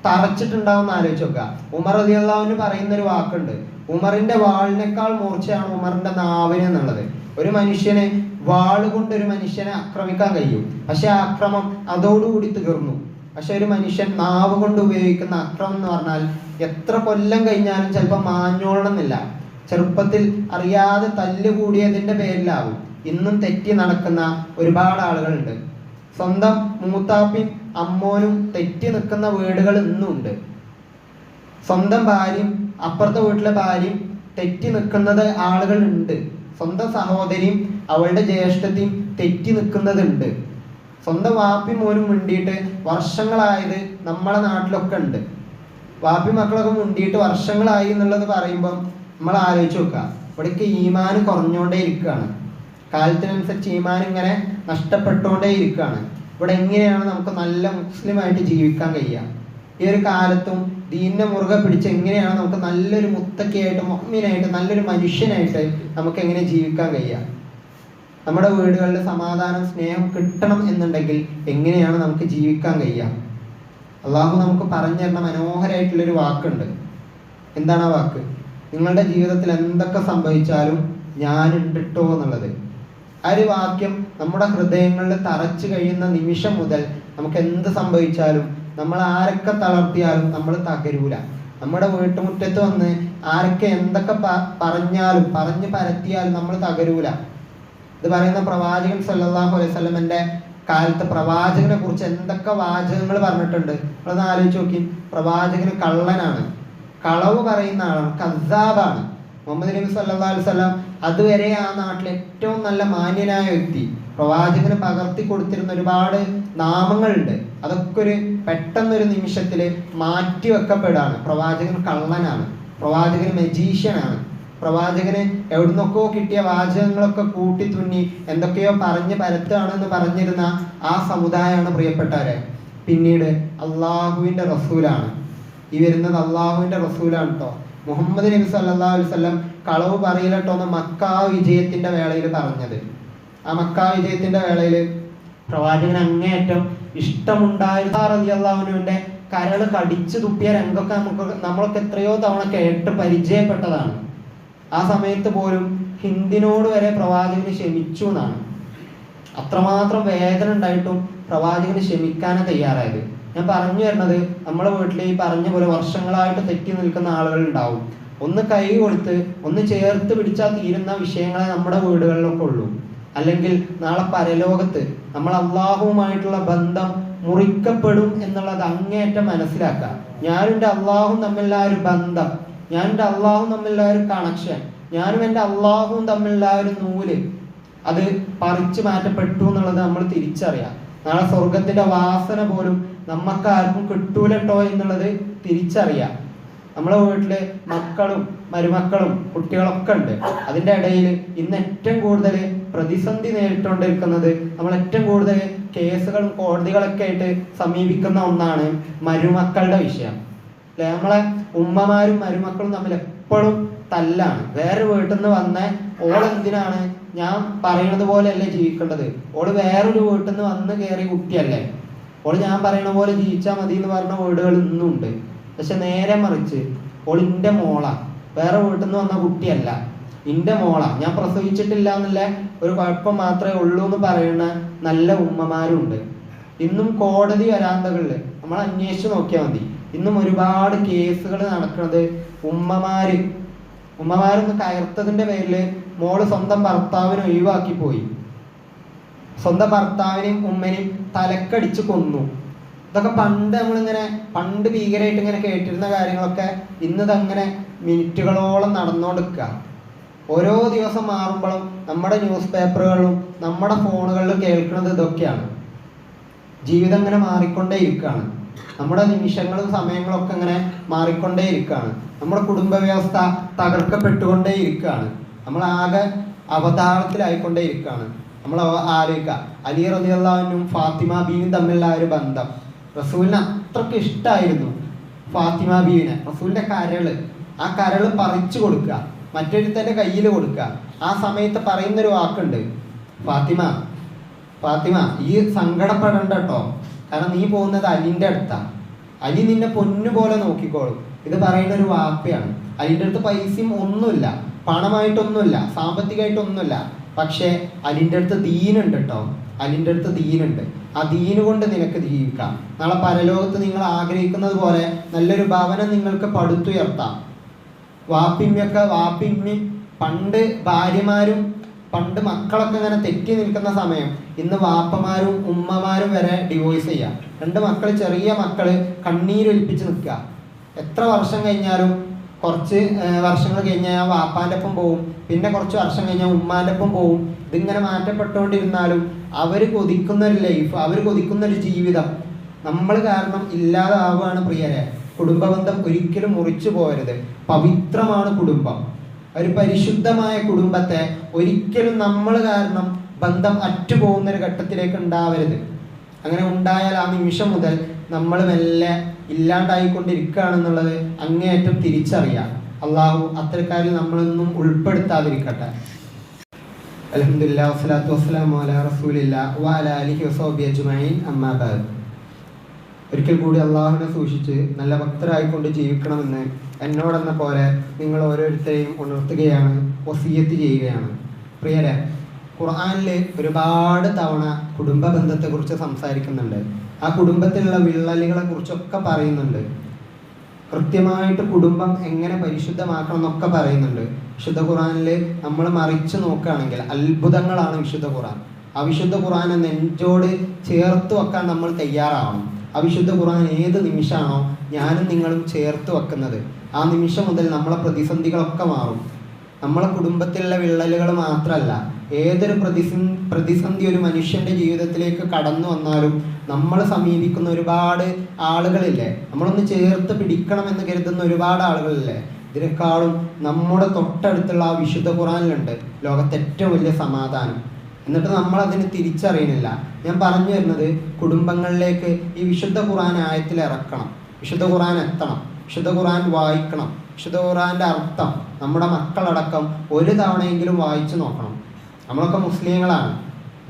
തറച്ചിട്ടുണ്ടാവും എന്ന് ആലോചിച്ച് നോക്കുക. ഉമർ റളിയല്ലാഹു അൻഹു പറയുന്ന ഒരു വാക്കുണ്ട്, ഉമറിന്റെ വാളിനേക്കാൾ മൂർച്ചയാണ് ഉമറിന്റെ നാവിന് എന്നുള്ളത്. ഒരു മനുഷ്യനെ വാളുകൊണ്ട് ഒരു മനുഷ്യനെ ആക്രമിക്കാൻ കഴിയും, പക്ഷെ ആ അക്രമം അതോടുകൂടി തീർന്നു. പക്ഷെ ഒരു മനുഷ്യൻ നാവ് കൊണ്ട് ഉപയോഗിക്കുന്ന അക്രമം എന്ന് പറഞ്ഞാൽ എത്ര കൊല്ലം കഴിഞ്ഞാലും ചിലപ്പോൾ മാഞ്ഞോളണമെന്നില്ല. ചെറുപ്പത്തിൽ അറിയാതെ തല്ല് കൂടിയതിൻ്റെ പേരിലാവും. ഇന്നും തെറ്റി നടക്കുന്ന ഒരുപാട് ആളുകളുണ്ട്. സ്വന്തം മൂത്താപ്പയും അമ്മോനും തെറ്റി നിൽക്കുന്ന വീടുകൾ ഇന്നും ഉണ്ട്. സ്വന്തം ഭാര്യയും അപ്പുറത്തെ വീട്ടിലെ ഭാര്യയും തെറ്റി നിൽക്കുന്നത് ആളുകളുണ്ട്. സ്വന്തം സഹോദരിയും അവളുടെ ജ്യേഷ്ഠത്തെയും തെറ്റി നിൽക്കുന്നതുണ്ട്. സ്വന്തം വാപ്പി മോനും മുണ്ടിയിട്ട് വർഷങ്ങളായത് നമ്മളെ നാട്ടിലൊക്കെ ഉണ്ട്. വാപ്പി മക്കളൊക്കെ മുണ്ടിയിട്ട് വർഷങ്ങളായി എന്നുള്ളത് പറയുമ്പം നമ്മൾ ആലോചിച്ച് നോക്കുക, ഇവിടേക്ക് ഈമാൻ കുറഞ്ഞുകൊണ്ടേ ഇരിക്കുകയാണ്. കാലത്തിനനുസരിച്ച് ഈമാൻ ഇങ്ങനെ നഷ്ടപ്പെട്ടുകൊണ്ടേ ഇരിക്കുകയാണ്. ഇവിടെ എങ്ങനെയാണ് നമുക്ക് നല്ല മുസ്ലിമായിട്ട് ജീവിക്കാൻ കഴിയുക? ഈ ഒരു കാലത്തും ദീനിനെ മുറുകെ പിടിച്ച് എങ്ങനെയാണ് നമുക്ക് നല്ലൊരു മുത്തക്കയായിട്ട് മുഅ്മിനായിട്ട് നല്ലൊരു മനുഷ്യനായിട്ട് നമുക്ക് എങ്ങനെ ജീവിക്കാൻ കഴിയുക? നമ്മുടെ വീടുകളിൽ സമാധാനം സ്നേഹം കിട്ടണം എന്നുണ്ടെങ്കിൽ എങ്ങനെയാണ് നമുക്ക് ജീവിക്കാൻ കഴിയുക? അള്ളാഹു നമുക്ക് പറഞ്ഞു തരുന്ന മനോഹരമായിട്ടുള്ളൊരു വാക്കുണ്ട്. എന്താണ് ആ വാക്ക്? നിങ്ങളുടെ ജീവിതത്തിൽ എന്തൊക്കെ സംഭവിച്ചാലും ഞാനുണ്ട് ട്ടോ എന്നുള്ളത്. ആ ഒരു വാക്യം നമ്മുടെ ഹൃദയങ്ങളിൽ തറച്ചു കഴിയുന്ന നിമിഷം മുതൽ നമുക്ക് എന്ത് സംഭവിച്ചാലും, നമ്മൾ ആരൊക്കെ തളർത്തിയാലും നമ്മൾ തകരൂല. നമ്മുടെ വീട്ടുമുറ്റത്ത് വന്ന് ആരൊക്കെ എന്തൊക്കെ പറഞ്ഞാലും പറഞ്ഞു പരത്തിയാലും നമ്മൾ തകരൂല. ഇത് പറയുന്ന പ്രവാചകൻ സല്ലല്ലാഹു അലൈഹി വസല്ലമയുടെ കാലത്ത് പ്രവാചകനെ കുറിച്ച് എന്തൊക്കെ വാചകങ്ങൾ പറഞ്ഞിട്ടുണ്ട്. നമ്മളൊന്ന് ആലോചിച്ച് നോക്കി. പ്രവാചകന് കള്ളനാണ്, കളവ് പറയുന്ന ആളാണ്, കസ്സാബാണ്. മുഹമ്മദ് നബി സല്ലല്ലാഹു അലൈഹി വസല്ലം അതുവരെ ആ നാട്ടിലെ ഏറ്റവും നല്ല മാന്യനായ വ്യക്തി. പ്രവാചകന് പകർത്തി കൊടുത്തിരുന്ന ഒരുപാട് നാമങ്ങളുണ്ട്. അതൊക്കെ ഒരു പെട്ടെന്നൊരു നിമിഷത്തിൽ മാറ്റി വെക്കപ്പെടാണ്. പ്രവാചകൻ കള്ളനാണ്, പ്രവാചകൻ മജീഷ്യനാണ്, പ്രവാചകന് എവിടുന്നൊക്കെയോ കിട്ടിയ വാചകങ്ങളൊക്കെ കൂട്ടി തുന്നി എന്തൊക്കെയോ പറഞ്ഞ് പരത്താണെന്ന് പറഞ്ഞിരുന്ന ആ സമുദായമാണ് പ്രിയപ്പെട്ടവരെ. പിന്നീട് അള്ളാഹുവിൻ്റെ റസൂലാണ്. ഈ വരുന്നത് അള്ളാഹുവിൻ്റെ റസൂലാണ് കേട്ടോ. മുഹമ്മദ് നബി സല്ലല്ലാഹു അലൈഹി വസല്ലം കളവ് പറയില്ല കേട്ടോ എന്ന് മക്കാ വിജയത്തിൻ്റെ വേളയിൽ പറഞ്ഞത്. ആ മക്കാ വിജയത്തിൻ്റെ വേളയിൽ പ്രവാചകന് അങ്ങേയറ്റം ഇഷ്ടമുണ്ടായിരുന്ന റളിയല്ലാഹുവിന്റെ കരൾ കടിച്ചു തുപ്പിയ രംഗമൊക്കെ നമ്മളൊക്കെ എത്രയോ തവണ കേട്ട് പരിചയപ്പെട്ടതാണ്. ആ സമയത്ത് പോലും ഹിന്ദിനോട് വരെ പ്രവാചകന് ക്ഷമിച്ചു എന്നാണ്. അത്രമാത്രം വേദന ഉണ്ടായിട്ടും പ്രവാചകന് ക്ഷമിക്കാനേ തയ്യാറായത്. ഞാൻ പറഞ്ഞു വരുന്നത്, നമ്മളെ വീട്ടിൽ ഈ പറഞ്ഞ പോലെ വർഷങ്ങളായിട്ട് തെറ്റി നിൽക്കുന്ന ആളുകൾ ഉണ്ടാവും. ഒന്ന് കൈ കൊടുത്ത് ഒന്ന് ചേർത്ത് പിടിച്ചാൽ തീരുന്ന വിഷയങ്ങളെ നമ്മുടെ വീടുകളിലൊക്കെ ഉള്ളൂ. അല്ലെങ്കിൽ നാളെ പരലോകത്ത് നമ്മൾ അള്ളാഹുവുമായിട്ടുള്ള ബന്ധം മുറിക്കപ്പെടും എന്നുള്ളത് അങ്ങേയറ്റം മനസ്സിലാക്കുക. ഞാനും എൻ്റെ അള്ളാഹും തമ്മിലുള്ള ഒരു ബന്ധം, ഞാൻ എൻ്റെ അള്ളാഹും തമ്മിലുള്ള ഒരു കണക്ഷൻ, ഞാനും എൻ്റെ അള്ളാഹുവും തമ്മിലുള്ള ഒരു നൂല്, അത് പറിച്ചു മാറ്റപ്പെട്ടു എന്നുള്ളത് നമ്മൾ തിരിച്ചറിയാം. നാളെ സ്വർഗത്തിന്റെ വാസന പോലും നമുക്കാർക്കും കിട്ടൂലട്ടോ എന്നുള്ളത് തിരിച്ചറിയാം. നമ്മളെ വീട്ടില് മക്കളും മരുമക്കളും കുട്ടികളൊക്കെ ഉണ്ട്. അതിൻ്റെ ഇടയിൽ ഇന്ന് ഏറ്റവും കൂടുതൽ പ്രതിസന്ധി നേരിട്ടുകൊണ്ടിരിക്കുന്നത്, നമ്മൾ ഏറ്റവും കൂടുതൽ കേസുകളും കോടതികളൊക്കെ ആയിട്ട് സമീപിക്കുന്ന ഒന്നാണ് മരുമക്കളുടെ വിഷയം. അല്ലെ? നമ്മളെ ഉമ്മമാരും മരുമക്കളും തമ്മിൽ എപ്പോഴും തല്ലാണ്. വേറെ വീട്ടിൽ നിന്ന് വന്ന ഓളെന്തിനാണ് ഞാൻ പറയുന്നത് പോലെയല്ലേ ജീവിക്കേണ്ടത്? ഓള് വേറൊരു വീട്ടിൽ നിന്ന് വന്ന് കയറിയ കുട്ടിയല്ലേ, ഓള് ഞാൻ പറയുന്ന പോലെ ജീവിച്ചാൽ മതി എന്ന് പറഞ്ഞ വീടുകൾ ഇന്നും ഉണ്ട്. പക്ഷെ നേരെ മറിച്ച് ഓള് ഇന്റെ മോളാ, വേറെ വീട്ടിൽ നിന്ന് വന്ന കുട്ടിയല്ല, ഇന്റെ മോളാ, ഞാൻ പ്രസവിച്ചിട്ടില്ല എന്നുള്ള ഒരു കുഴപ്പം മാത്രമേ ഉള്ളൂ എന്ന് പറയുന്ന നല്ല ഉമ്മമാരുണ്ട്. ഇന്നും കോടതി വരാന്തകളിൽ നമ്മൾ അന്വേഷിച്ച് നോക്കിയാൽ മതി. ഇന്നും ഒരുപാട് കേസുകൾ നടക്കുന്നത് ഉമ്മമാരൊന്ന് കയർത്തതിന്റെ പേരിൽ മോള് സ്വന്തം ഭർത്താവിനെ ഒഴിവാക്കി പോയി, സ്വന്തം ഭർത്താവിനെയും ഉമ്മനെയും തലക്കടിച്ച് കൊന്നു. ഇതൊക്കെ പണ്ട് ഭീകരമായിട്ട് ഇങ്ങനെ കേട്ടിരുന്ന കാര്യങ്ങളൊക്കെ ഇന്ന് ഇതങ്ങനെ മിനിറ്റുകളോളം നടന്നുകൊണ്ടിരിക്കുക. ഓരോ ദിവസം മാറുമ്പോഴും നമ്മുടെ ന്യൂസ് പേപ്പറുകളിലും നമ്മുടെ ഫോണുകളിലും കേൾക്കുന്നത് ഇതൊക്കെയാണ്. ജീവിതം ഇങ്ങനെ മാറിക്കൊണ്ടേ ഇരിക്കുകയാണ്. നമ്മുടെ നിമിഷങ്ങളും സമയങ്ങളൊക്കെ ഇങ്ങനെ മാറിക്കൊണ്ടേ ഇരിക്കുകയാണ്. നമ്മുടെ കുടുംബ വ്യവസ്ഥ തകർക്കപ്പെട്ടുകൊണ്ടേ ഇരിക്കുകയാണ്. നമ്മളാകെ അവതാളത്തിലായിക്കൊണ്ടേ ഇരിക്കുകയാണ്. നമ്മൾ ആലോചിക്കുക, അലി റളിയല്ലാഹു അൻഹും ഫാത്തിമ ബീവിയും തമ്മിലുള്ള ഒരു ബന്ധം. റസൂലിന് അത്രയ്ക്ക് ഇഷ്ടമായിരുന്നു ഫാത്തിമ ബീവിനെ. റസൂലിന്റെ ആ കരള് പറിച്ചു കൊടുക്കുക, മറ്റൊരുത്തൻ്റെ കയ്യിൽ കൊടുക്കുക. ആ സമയത്ത് പറയുന്നൊരു വാക്കുണ്ട്, ഫാത്തിമ ഫാത്തിമ ഈ സങ്കടപ്പെടണ്ട കേട്ടോ, കാരണം നീ പോകുന്നത് അലിൻ്റെ അടുത്താണ്, അലി നിന്നെ പൊന്നുപോലെ നോക്കിക്കോളും. ഇത് പറയുന്ന ഒരു വാപ്പയാണ്. അലിൻ്റെ അടുത്ത് പൈസയും ഒന്നുമില്ല, പണമായിട്ടൊന്നുമില്ല, സാമ്പത്തികമായിട്ടൊന്നുമില്ല. പക്ഷേ അലിൻ്റെ അടുത്ത് ദീനുണ്ട് കേട്ടോ, അലിൻ്റെ അടുത്ത് ദീനുണ്ട്. ആ ദീന് കൊണ്ട് നിനക്ക് ജീവിക്കാം. നാളെ പരലോകത്ത് നിങ്ങൾ ആഗ്രഹിക്കുന്നത് പോലെ നല്ലൊരു ഭവനം നിങ്ങൾക്ക് പടുത്തുയർത്താം. വാപ്പിമ്മ പണ്ട് ഭാര്യമാരും പണ്ട് മക്കളൊക്കെ ഇങ്ങനെ തെറ്റി നിൽക്കുന്ന സമയം, ഇന്ന് വാപ്പമാരും ഉമ്മമാരും വരെ ഡിവോഴ്സ് ചെയ്യാം. 2 മക്കൾ, ചെറിയ മക്കൾ കണ്ണീരൊലിപ്പിച്ച് നിൽക്കുക. എത്ര വർഷം കഴിഞ്ഞാലും കുറച്ച് വർഷങ്ങൾ കഴിഞ്ഞാൽ വാപ്പാൻ്റെ ഒപ്പം പോവും, പിന്നെ കുറച്ച് വർഷം കഴിഞ്ഞാൽ ഉമ്മാൻ്റെ ഒപ്പം പോവും. ഇതിങ്ങനെ മാറ്റപ്പെട്ടുകൊണ്ടിരുന്നാലും അവർ കൊതിക്കുന്നൊരു ലൈഫ്, അവർ കൊതിക്കുന്നൊരു ജീവിതം നമ്മൾ കാരണം ഇല്ലാതാവുകയാണ് പ്രിയരെ. കുടുംബബന്ധം ഒരിക്കലും മുറിച്ചു പോകരുത്. പവിത്രമാണ് കുടുംബം. ഒരു പരിശുദ്ധമായ കുടുംബത്തെ ഒരിക്കലും നമ്മൾ കാരണം ബന്ധം അറ്റുപോകുന്നൊരു ഘട്ടത്തിലേക്ക് ഉണ്ടാവരുത്. അങ്ങനെ ഉണ്ടായാൽ ആ നിമിഷം മുതൽ നമ്മൾ മെല്ലെ ഇല്ലാണ്ടായിക്കൊണ്ടിരിക്കുകയാണെന്നുള്ളത് അങ്ങേയറ്റം തിരിച്ചറിയാം. അള്ളാഹു അത്തരക്കാരിൽ നമ്മളൊന്നും ഉൾപ്പെടുത്താതിരിക്കട്ടെ. അൽഹംദുലില്ലാഹി വസ്സലാത്തു വസ്സലാമു അലാ റസൂലില്ലാഹി വഅലാ ആലിഹി വസഹ്ബിഹി അജ്മഈൻ. അമ്മാ ബഅദ്. ഒരിക്കൽ കൂടി അള്ളാഹുവിനെ സൂക്ഷിച്ച് നല്ല ഭക്തരായിക്കൊണ്ട് ജീവിക്കണമെന്ന് എന്നോടെന്ന പോലെ നിങ്ങൾ ഓരോരുത്തരെയും ഉണർത്തുകയാണ്, വസിയ്യത്ത് ചെയ്യുകയാണ്. പ്രിയരെ, ഖുർആനിൽ ഒരുപാട് തവണ കുടുംബ ബന്ധത്തെക്കുറിച്ച് സംസാരിക്കുന്നുണ്ട്. ആ കുടുംബത്തിലുള്ള വിള്ളലുകളെ കുറിച്ചൊക്കെ പറയുന്നുണ്ട്. കൃത്യമായിട്ട് കുടുംബം എങ്ങനെ പരിശുദ്ധമാക്കണം എന്നൊക്കെ പറയുന്നുണ്ട്. വിശുദ്ധ ഖുർആനിൽ നമ്മൾ മറിച്ച് നോക്കുകയാണെങ്കിൽ അത്ഭുതങ്ങളാണ് വിശുദ്ധ ഖുർആൻ. ആ വിശുദ്ധ ഖുർആനെ നെഞ്ചോട് ചേർത്ത് വെക്കാൻ നമ്മൾ തയ്യാറാവണം. ആ വിശുദ്ധ ഖുർആൻ ഏത് നിമിഷമാണോ ഞാനും നിങ്ങളും ചേർത്ത് വെക്കുന്നത്, ആ നിമിഷം മുതൽ നമ്മളെ പ്രതിസന്ധികളൊക്കെ മാറും. നമ്മളെ കുടുംബത്തിലുള്ള വിള്ളലുകൾ മാത്രമല്ല, ഏതൊരു പ്രതിസന്ധി ഒരു മനുഷ്യൻ്റെ ജീവിതത്തിലേക്ക് കടന്നു വന്നാലും നമ്മൾ സമീപിക്കുന്ന ഒരുപാട് ആളുകളില്ലേ, നമ്മളൊന്ന് ചേർത്ത് പിടിക്കണമെന്ന് കരുതുന്ന ഒരുപാട് ആളുകളില്ലേ, ഇതിനേക്കാളും നമ്മുടെ തൊട്ടടുത്തുള്ള ആ വിശുദ്ധ ഖുർആനിലുണ്ട് ലോകത്തെ ഏറ്റവും വലിയ സമാധാനം. എന്നിട്ട് നമ്മളതിന് തിരിച്ചറിയുന്നില്ല. ഞാൻ പറഞ്ഞു വരുന്നത്, കുടുംബങ്ങളിലേക്ക് ഈ വിശുദ്ധ ഖുർആൻ ആയത്തിൽ ഇറക്കണം, വിശുദ്ധ ഖുർആൻ എത്തണം, വിശുദ്ധ ഖുർആൻ വായിക്കണം. വിശുദ്ധ ഖുർആൻ്റെ അർത്ഥം നമ്മുടെ മക്കളടക്കം ഒരു തവണയെങ്കിലും വായിച്ചു നോക്കണം. നമ്മളൊക്കെ മുസ്ലിങ്ങളാണ്,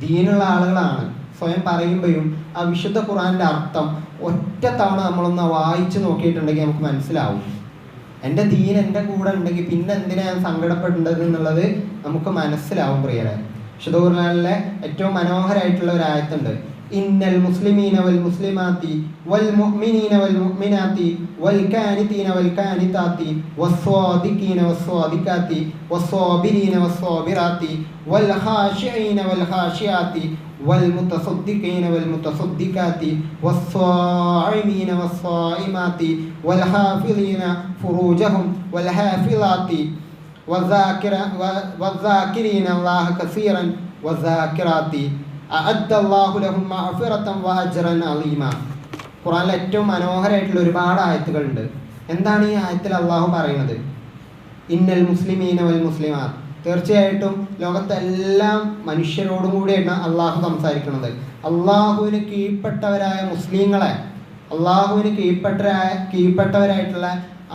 ദീനുള്ള ആളുകളാണ്. സ്വയം പറയുമ്പോഴും ആ വിശുദ്ധ ഖുർആൻ്റെ അർത്ഥം ഒറ്റ തവണ നമ്മളൊന്ന് വായിച്ചു നോക്കിയിട്ടുണ്ടെങ്കിൽ നമുക്ക് മനസ്സിലാവും. എൻ്റെ ദീൻ എൻ്റെ കൂടെ ഉണ്ടെങ്കിൽ പിന്നെ എന്തിനാ ഞാൻ സങ്കടപ്പെടേണ്ടത് എന്നുള്ളത് നമുക്ക് മനസ്സിലാവും പ്രിയരെ. വിശുദ്ധ ഖുർആനിലെ ഏറ്റവും മനോഹരമായിട്ടുള്ള ഒരു ആയത്തുണ്ട്. ഇന്നൽ മുസ്ലിമീന വൽ മുസ്ലിമാത്തി വൽ മുഅ്മിനീന വൽ മുഅ്മിനാത്തി വൽ കാനിതീന വൽ കാനിതാത്തി വസ്വാദിഖീന വസ്വാദിഖാത്തി വസ്വാബിരീന വസ്വാബിറാത്തി വൽ ഖാശിഈന വൽ ഖാശിയാത്തി വൽ മുതസദ്ദിഖീന വൽ മുതസദ്ദിഖാത്തി വസ്സായിമീന വസ്സായിമാത്തി വൽ ഹാഫിളീന ഫുറൂജഹും വൽ ഹാഫിളാത്തി വസ്സാകിരീന അല്ലാഹ കസീറൻ വസ്സാകിറാത്തി അഅദ്ദല്ലാഹു ലഹും മഗ്ഫിറതൻ വഅജ്റൻ അളീമ. ഖുർആനിൽ ഏറ്റവും മനോഹരമായിട്ടുള്ള ഒരുപാട് ആയത്തുകളുണ്ട്. എന്താണ് ഈ ആയത്തിൽ അള്ളാഹു പറയുന്നത്? ഇന്നൽ മുസ്ലിമീന വൽ മുസ്ലിമാത്ത്. തീർച്ചയായിട്ടും ലോകത്തെ എല്ലാ മനുഷ്യരോടും കൂടിയാണ് അള്ളാഹു സംസാരിക്കുന്നത്. അള്ളാഹുവിന് കീഴ്പ്പെട്ടവരായ മുസ്ലിങ്ങളെ, അള്ളാഹുവിന് കീഴ്പ്പെട്ടവരായിട്ടുള്ള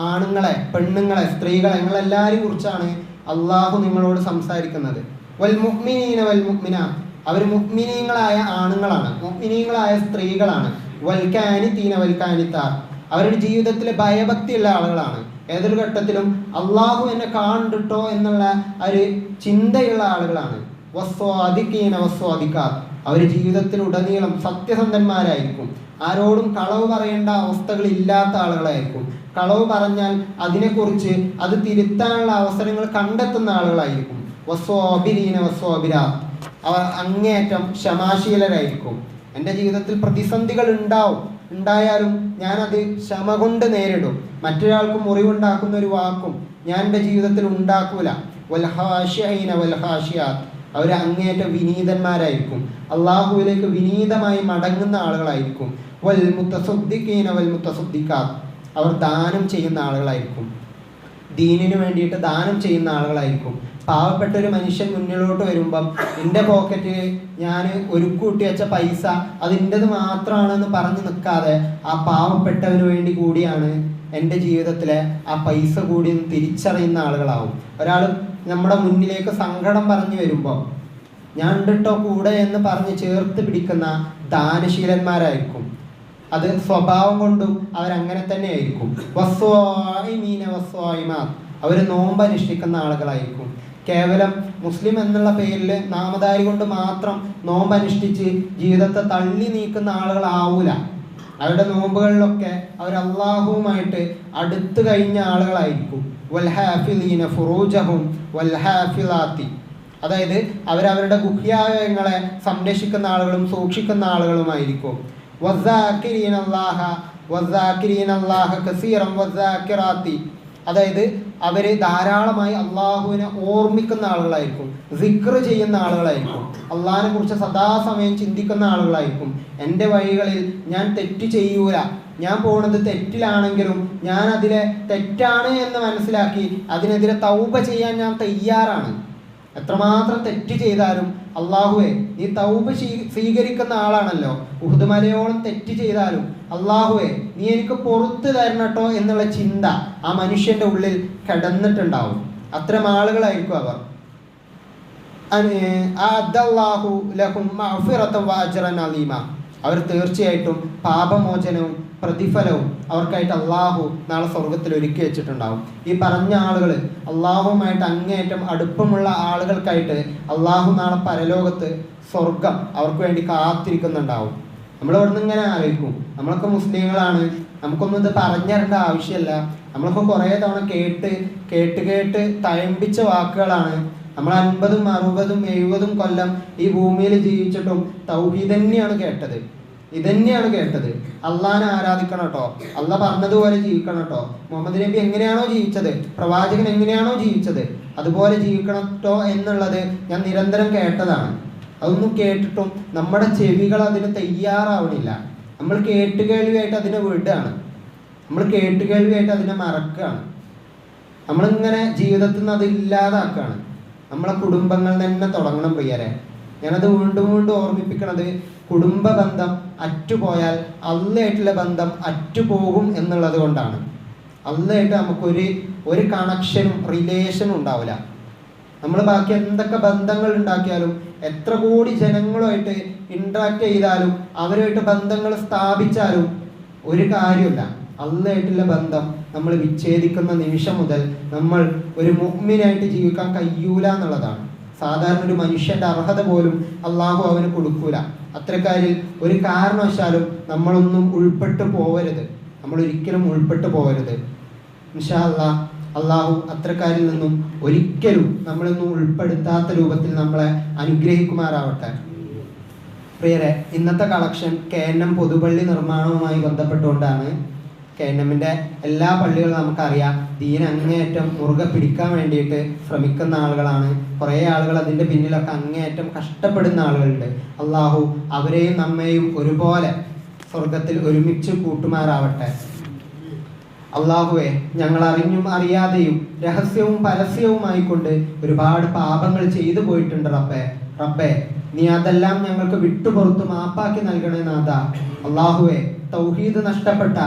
ആണുങ്ങളെ, പെണ്ണുങ്ങളെ, സ്ത്രീകളെ, നിങ്ങളെല്ലാവരെയും കുറിച്ചാണ് അള്ളാഹു നിങ്ങളോട് സംസാരിക്കുന്നത്. വൽ മുഅ്മിനീന വൽ മുഅ്മിനാത്ത്. അവർ മുഅ്മിനീങ്ങളായ ആണുങ്ങളാണ്, മുഅ്മിനീങ്ങളായ സ്ത്രീകളാണ്. വൽ കാനിതീന വൽ കാനിതാത്ത്. അവരുടെ ജീവിതത്തിൽ ഭയഭക്തിയുള്ള ആളുകളാണ്. ഏതൊരു ഘട്ടത്തിലും അള്ളാഹു എന്നെ കണ്ടിട്ടോ എന്നുള്ള ഒരു ചിന്തയുള്ള ആളുകളാണ്. വസ്വാദിഖീന വസ്വാദിഖാത്ത്. അവർ ജീവിതത്തിലുടനീളം സത്യസന്ധന്മാരായിരിക്കും. ആരോടും കളവ് പറയേണ്ട അവസ്ഥകൾ ഇല്ലാത്ത ആളുകളായിരിക്കും. കളവ് പറഞ്ഞാൽ അതിനെക്കുറിച്ച് അത് തിരുത്താനുള്ള അവസരങ്ങൾ കണ്ടെത്തുന്ന ആളുകളായിരിക്കും. വസ്വാബിരീന വസ്വാബിറാത്ത്. അവർ അങ്ങേയറ്റം ക്ഷമാശീലരായിരിക്കും. എൻ്റെ ജീവിതത്തിൽ പ്രതിസന്ധികൾ ഉണ്ടായാലും ഞാനത് ക്ഷമ കൊണ്ട് നേരിടും. മറ്റൊരാൾക്ക് മുറിവുണ്ടാക്കുന്ന ഒരു വാക്കും ഞാൻ എൻ്റെ ജീവിതത്തിൽ ഉണ്ടാക്കൂല. വൽ ഖാശിഈന വൽ ഖാശിയാത്ത്. അവർ അങ്ങേയറ്റം വിനീതന്മാരായിരിക്കും. അള്ളാഹുവിലേക്ക് വിനീതമായി മടങ്ങുന്ന ആളുകളായിരിക്കും. വൽ മുതസദ്ദിഖീന വൽ മുതസദ്ദിഖാത്ത്. അവർ ദാനം ചെയ്യുന്ന ആളുകളായിരിക്കും. ദീനിനു വേണ്ടിയിട്ട് ദാനം ചെയ്യുന്ന ആളുകളായിരിക്കും. പാവപ്പെട്ട ഒരു മനുഷ്യൻ മുന്നിലോട്ട് വരുമ്പം എൻ്റെ പോക്കറ്റിൽ ഞാൻ ഒരുക്കൂട്ടി വെച്ച പൈസ അതിൻ്റെത് മാത്രമാണെന്ന് പറഞ്ഞു നിൽക്കാതെ ആ പാവപ്പെട്ടവന് വേണ്ടി കൂടിയാണ് എൻ്റെ ജീവിതത്തിലെ ആ പൈസ കൂടി തിരിച്ചറിയുന്ന ആളുകളാവും. ഒരാൾ നമ്മുടെ മുന്നിലേക്ക് സങ്കടം പറഞ്ഞു വരുമ്പോൾ ഞാൻ ഉണ്ടിട്ടോ കൂടെ എന്ന് പറഞ്ഞ് ചേർത്ത് പിടിക്കുന്ന ദാനശീലന്മാരായിരിക്കും. അത് സ്വഭാവം കൊണ്ടും അവരങ്ങനെ തന്നെ ആയിരിക്കും. വസ്വായിമീന വസ്വായിമാത്ത്. അവർ നോമ്പ് അനുഷ്ഠിക്കുന്ന ആളുകളായിരിക്കും. കേവലം മുസ്ലിം എന്നുള്ള പേരിൽ നാമധാരി കൊണ്ട് മാത്രം നോമ്പ് അനുഷ്ഠിച്ച് ജീവിതത്തെ തള്ളി നീക്കുന്ന ആളുകളാവൂല. അവരുടെ നോമ്പുകളിലൊക്കെ അവർ അള്ളാഹുവുമായിട്ട് അടുത്ത് കഴിഞ്ഞ ആളുകളായിരിക്കും. വൽ ഹാഫിളീന ഫുറൂജഹും വൽ ഹാഫിളാത്തി. അതായത് അവരവരുടെ ഗുഹ്യാവയവങ്ങളെ സംരക്ഷിക്കുന്ന ആളുകളും സൂക്ഷിക്കുന്ന ആളുകളുമായിരിക്കും. അതായത് അവർ ധാരാളമായി അള്ളാഹുവിനെ ഓർമ്മിക്കുന്ന ആളുകളായിരിക്കും, സിക്ർ ചെയ്യുന്ന ആളുകളായിരിക്കും, അള്ളാഹിനെ കുറിച്ച് സദാസമയം ചിന്തിക്കുന്ന ആളുകളായിരിക്കും. എൻ്റെ വഴികളിൽ ഞാൻ തെറ്റ് ചെയ്യൂല, ഞാൻ പോകുന്നത് തെറ്റിലാണെങ്കിലും ഞാൻ അതിലെ തെറ്റാണ് എന്ന് മനസ്സിലാക്കി അതിനെതിരെ തൗബ ചെയ്യാൻ ഞാൻ തയ്യാറാണ്. എത്രമാത്രം തെറ്റ് ചെയ്താലും അള്ളാഹുവെ നീ തൗബ സ്വീകരിക്കുന്ന ആളാണല്ലോ, ഉഹുദ് മലയോളം തെറ്റ് ചെയ്താലും അള്ളാഹുവെ നീ എനിക്ക് പുറത്തു തരണട്ടോ എന്നുള്ള ചിന്ത ആ മനുഷ്യൻ്റെ ഉള്ളിൽ കിടന്നിട്ടുണ്ടാവും. അത്തരം ആളുകളായിരിക്കും അവർ. അവർ തീർച്ചയായിട്ടും പാപമോചനവും പ്രതിഫലവും അവർക്കായിട്ട് അള്ളാഹു നാളെ സ്വർഗത്തിൽ ഒരുക്കി വെച്ചിട്ടുണ്ടാവും. ഈ പറഞ്ഞ ആളുകൾ അള്ളാഹുവുമായിട്ട് അങ്ങേയറ്റം അടുപ്പമുള്ള ആളുകൾക്കായിട്ട് അള്ളാഹു നാളെ പരലോകത്ത് സ്വർഗം അവർക്ക് വേണ്ടി കാത്തിരിക്കുന്നുണ്ടാവും. നമ്മളിവിടുന്ന് ഇങ്ങനെ ആലോചിക്കും, നമ്മളൊക്കെ മുസ്ലിങ്ങളാണ്, നമുക്കൊന്നും ഇത് പറഞ്ഞിരേണ്ട ആവശ്യമില്ല, നമ്മളൊക്കെ കുറേ തവണ കേട്ട് തഴമ്പിച്ച വാക്കുകളാണ്. നമ്മൾ 50, 60, 70 കൊല്ലം ഈ ഭൂമിയിൽ ജീവിച്ചിട്ടും തൗഹീദ് തന്നെയാണ് കേട്ടത്, ഇതന്നെയാണ് കേട്ടത്. അള്ളാഹിനെ ആരാധിക്കണം കേട്ടോ, അള്ളാഹ് പറഞ്ഞതുപോലെ ജീവിക്കണം കേട്ടോ, മുഹമ്മദ് നബി എങ്ങനെയാണോ ജീവിച്ചത്, പ്രവാചകൻ എങ്ങനെയാണോ ജീവിച്ചത്, അതുപോലെ ജീവിക്കണം കേട്ടോ എന്നുള്ളത് ഞാൻ നിരന്തരം കേട്ടതാണ്. അതൊന്നും കേട്ടിട്ടും നമ്മുടെ ചെവികൾ അതിന് തയ്യാറാവണില്ല. നമ്മൾ കേട്ടുകേൾവിയായിട്ട് അതിനെ വിടുകയാണ്, നമ്മൾ കേട്ടുകേൾവിയായിട്ട് അതിനെ മറക്കുകയാണ്. നമ്മളിങ്ങനെ ജീവിതത്തിൽ നിന്ന് അത് ഇല്ലാതാക്കുകയാണ്. നമ്മളെ കുടുംബങ്ങൾ തന്നെ തുടങ്ങണം പ്രിയരെ. ഞാനത് വീണ്ടും ഓർമ്മിപ്പിക്കണത്, കുടുംബ ബന്ധം അറ്റുപോയാൽ അള്ളയായിട്ടുള്ള ബന്ധം അറ്റുപോകും എന്നുള്ളത് കൊണ്ടാണ്. അള്ളയായിട്ട് നമുക്കൊരു കണക്ഷനും റിലേഷനും ഉണ്ടാവില്ല. നമ്മൾ ബാക്കി എന്തൊക്കെ ബന്ധങ്ങൾ ഉണ്ടാക്കിയാലും എത്ര കോടി ജനങ്ങളുമായിട്ട് ഇൻട്രാക്ട് ചെയ്താലും അവരുമായിട്ട് ബന്ധങ്ങൾ സ്ഥാപിച്ചാലും ഒരു കാര്യമില്ല. അള്ളയായിട്ടുള്ള ബന്ധം നമ്മൾ വിച്ഛേദിക്കുന്ന നിമിഷം മുതൽ നമ്മൾ ഒരു മുഅ്മിനായിട്ട് ജീവിക്കാൻ കഴിയൂല എന്നുള്ളതാണ്. സാധാരണ ഒരു മനുഷ്യൻ്റെ അർഹത പോലും അള്ളാഹു അവന് കൊടുക്കൂല. അത്തരക്കാരിൽ ഒരു കാരണവശാലും നമ്മളൊന്നും ഉൾപ്പെട്ടു പോവരുത്, നമ്മൾ ഒരിക്കലും ഉൾപ്പെട്ടു പോകരുത്. ഇൻഷാ അല്ലാഹ് അള്ളാഹു അത്തരക്കാരിൽ നിന്നും ഒരിക്കലും നമ്മളൊന്നും ഉൾപ്പെടുത്താത്ത രൂപത്തിൽ നമ്മളെ അനുഗ്രഹിക്കുമാറാവട്ടെ. പ്രിയരെ, ഇന്നത്തെ കളക്ഷൻ KNM പൊതുപള്ളി നിർമ്മാണവുമായി ബന്ധപ്പെട്ടുകൊണ്ടാണ്. KNMൻ്റെ എല്ലാ പള്ളികളും നമുക്കറിയാം, ദീൻ അങ്ങേയറ്റം മുറുകെ പിടിക്കാൻ വേണ്ടിയിട്ട് ശ്രമിക്കുന്ന ആളുകളാണ്. കുറേ ആളുകൾ അതിൻ്റെ പിന്നിലൊക്കെ അങ്ങേയറ്റം കഷ്ടപ്പെടുന്ന ആളുകളുണ്ട്. അള്ളാഹു അവരെയും നമ്മെയും ഒരുപോലെ സ്വർഗത്തിൽ ഒരുമിച്ച് കൂട്ടുമാറാവട്ടെ. അള്ളാഹുവെ, ഞങ്ങൾ അറിഞ്ഞും അറിയാതെയും രഹസ്യവും പരസ്യവുമായിക്കൊണ്ട് ഒരുപാട് പാപങ്ങൾ ചെയ്തു പോയിട്ടുണ്ട് റബ്ബേ. നീ അതെല്ലാം ഞങ്ങൾക്ക് വിട്ടുപുറത്ത് മാപ്പാക്കി നൽകണേ നാഥ. അള്ളാഹുവെ, തൗഹീദ് നഷ്ടപ്പെട്ട,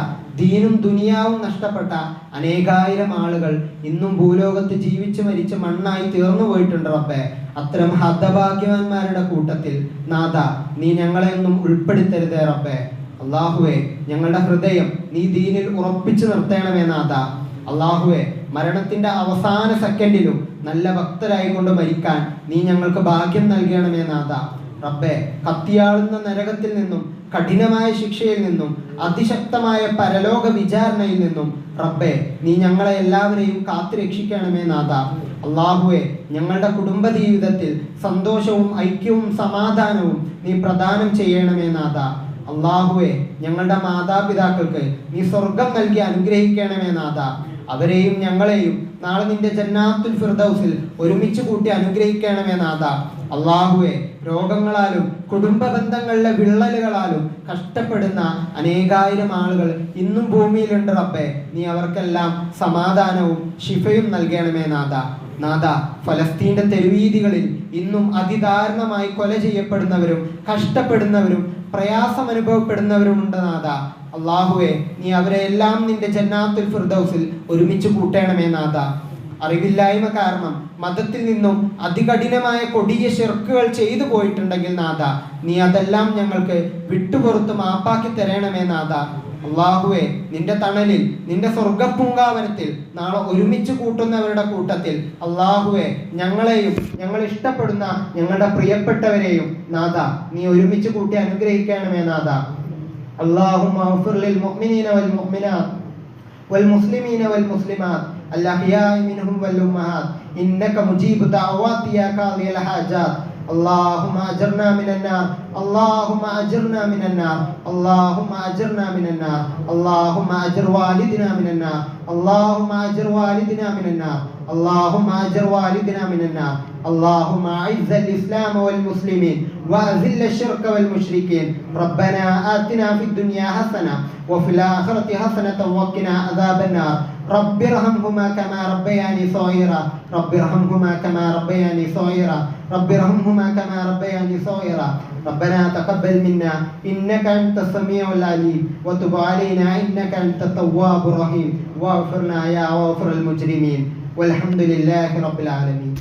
ദീനും ദുനിയാവും നഷ്ടപ്പെട്ട അനേകായിരം ആളുകൾ ഇന്നും ഭൂലോകത്ത് ജീവിച്ചു മരിച്ച് മണ്ണായി തീർന്നു പോയിട്ടുണ്ട് റബ്ബേ. അത്തരം ഹതഭാഗ്യവാന്മാരുടെ കൂട്ടത്തിൽ നാഥ നീ ഞങ്ങളെ ഒന്നും ഉൾപ്പെടുത്തരുതേ റബ്ബേ. അള്ളാഹുവെ, ഞങ്ങളുടെ ഹൃദയം നീ ദീനിൽ ഉറപ്പിച്ചു നിർത്തണമേ നാഥ. അള്ളാഹുവെ, മരണത്തിന്റെ അവസാന സെക്കൻഡിലും നല്ല ഭക്തരായിക്കൊണ്ട് മരിക്കാൻ നീ ഞങ്ങൾക്ക് ഭാഗ്യം നൽകണമേ നാഥ. റബ്ബേ, കത്തിയാളുന്ന നരകത്തിൽ നിന്നും കഠിനമായ ശിക്ഷയിൽ നിന്നും അതിശക്തമായ പരലോക വിചാരണയിൽ നിന്നും റബ്ബേ നീ ഞങ്ങളെ എല്ലാവരെയും കാത്തുരക്ഷിക്കണമേ നാഥ. അള്ളാഹുവെ, ഞങ്ങളുടെ കുടുംബ ജീവിതത്തിൽ സന്തോഷവും ഐക്യവും സമാധാനവും നീ പ്രദാനം ചെയ്യണമേ നാഥ. അള്ളാഹുവെ, ഞങ്ങളുടെ മാതാപിതാക്കൾക്ക് നീ സ്വർഗം നൽകി അനുഗ്രഹിക്കണമേ നാഥ. അവരെയും ഞങ്ങളെയും നാളെ നിന്റെ ജന്നാത്തുൽ ഫിർദൗസിൽ ഒരുമിച്ച് കൂട്ടി അനുഗ്രഹിക്കണമേ നാഥ. അള്ളാഹുവെ, രോഗങ്ങളാലും കുടുംബ ബന്ധങ്ങളിലെ വിള്ളലുകളാലും കഷ്ടപ്പെടുന്ന അനേകായിരം ആളുകൾ ഇന്നും ഭൂമിയിലുണ്ട് റബ്ബേ. നീ അവർക്കെല്ലാം സമാധാനവും ശിഫയും നൽകണമേ നാഥ. ഫലസ്തീന്റെ തെരുവീതികളിൽ ഇന്നും അതിദാരുണമായി കൊല ചെയ്യപ്പെടുന്നവരും കഷ്ടപ്പെടുന്നവരും പ്രയാസം അനുഭവപ്പെടുന്നവരുമുണ്ട് നാഥ. അള്ളാഹുവെ, നീ അവരെ എല്ലാം നിന്റെ ജന്നാത്തുൽ ഫിർദൗസിൽ ഒരുമിച്ച് കൂട്ടണമേ നാഥ. അറിവില്ലായ്മ കാരണം മതത്തിൽ നിന്നും അതികഠിനമായ കൊടിയ ശിർക്കുകൾ ചെയ്തു പോയിട്ടുണ്ടെങ്കിൽ നാഥ നീ അതെല്ലാം ഞങ്ങൾക്ക് വിട്ടുപുറത്ത് മാപ്പാക്കി തരണമേ നാഥ. അള്ളാഹുവെ, നിന്റെ തണലിൽ നിന്റെ സ്വർഗപ്പൂങ്കാവനത്തിൽ നാളെ ഒരുമിച്ച് കൂട്ടുന്നവരുടെ കൂട്ടത്തിൽ അള്ളാഹുവെ ഞങ്ങളെയും ഞങ്ങൾ ഇഷ്ടപ്പെടുന്ന ഞങ്ങളുടെ പ്രിയപ്പെട്ടവരെയും നാഥ നീ ഒരുമിച്ച് കൂട്ടി അനുഗ്രഹിക്കണമേ നാഥ. അല്ലാഹുമ്മ ഗ്ഫിർ ലിൽ മുഅ്മിനീന വൽ മുഅ്മിനാത്ത് വൽ മുസ്ലിമീന വൽ മുസ്ലിമാത്ത് الأحياء منهم والأمهات إنك مجيب دعوات يا قاضي الحاجات اللهم أجرنا من النار اللهم أجرنا من النار اللهم أجرنا من النار اللهم أجر والدنا من النار اللهم أجر والدنا من النار اللهم أجر والدنا من النار اللهم أعز الإسلام والمسلمين وأذل الشرك والمشركين ربنا آتنا في الدنيا حسنة وفي الآخرة حسنة وقنا عذاب النار رب ارحمهما كما ربياني صغيرا رب ارحمهما كما ربياني صغيرا رب ارحمهما كما ربياني صغيرا ربنا تقبل منا إنك أنت السميع العليم وتب علينا إنك أنت التواب الرحيم واغفرنا يا غافر المجرمين والحمد لله رب العالمين.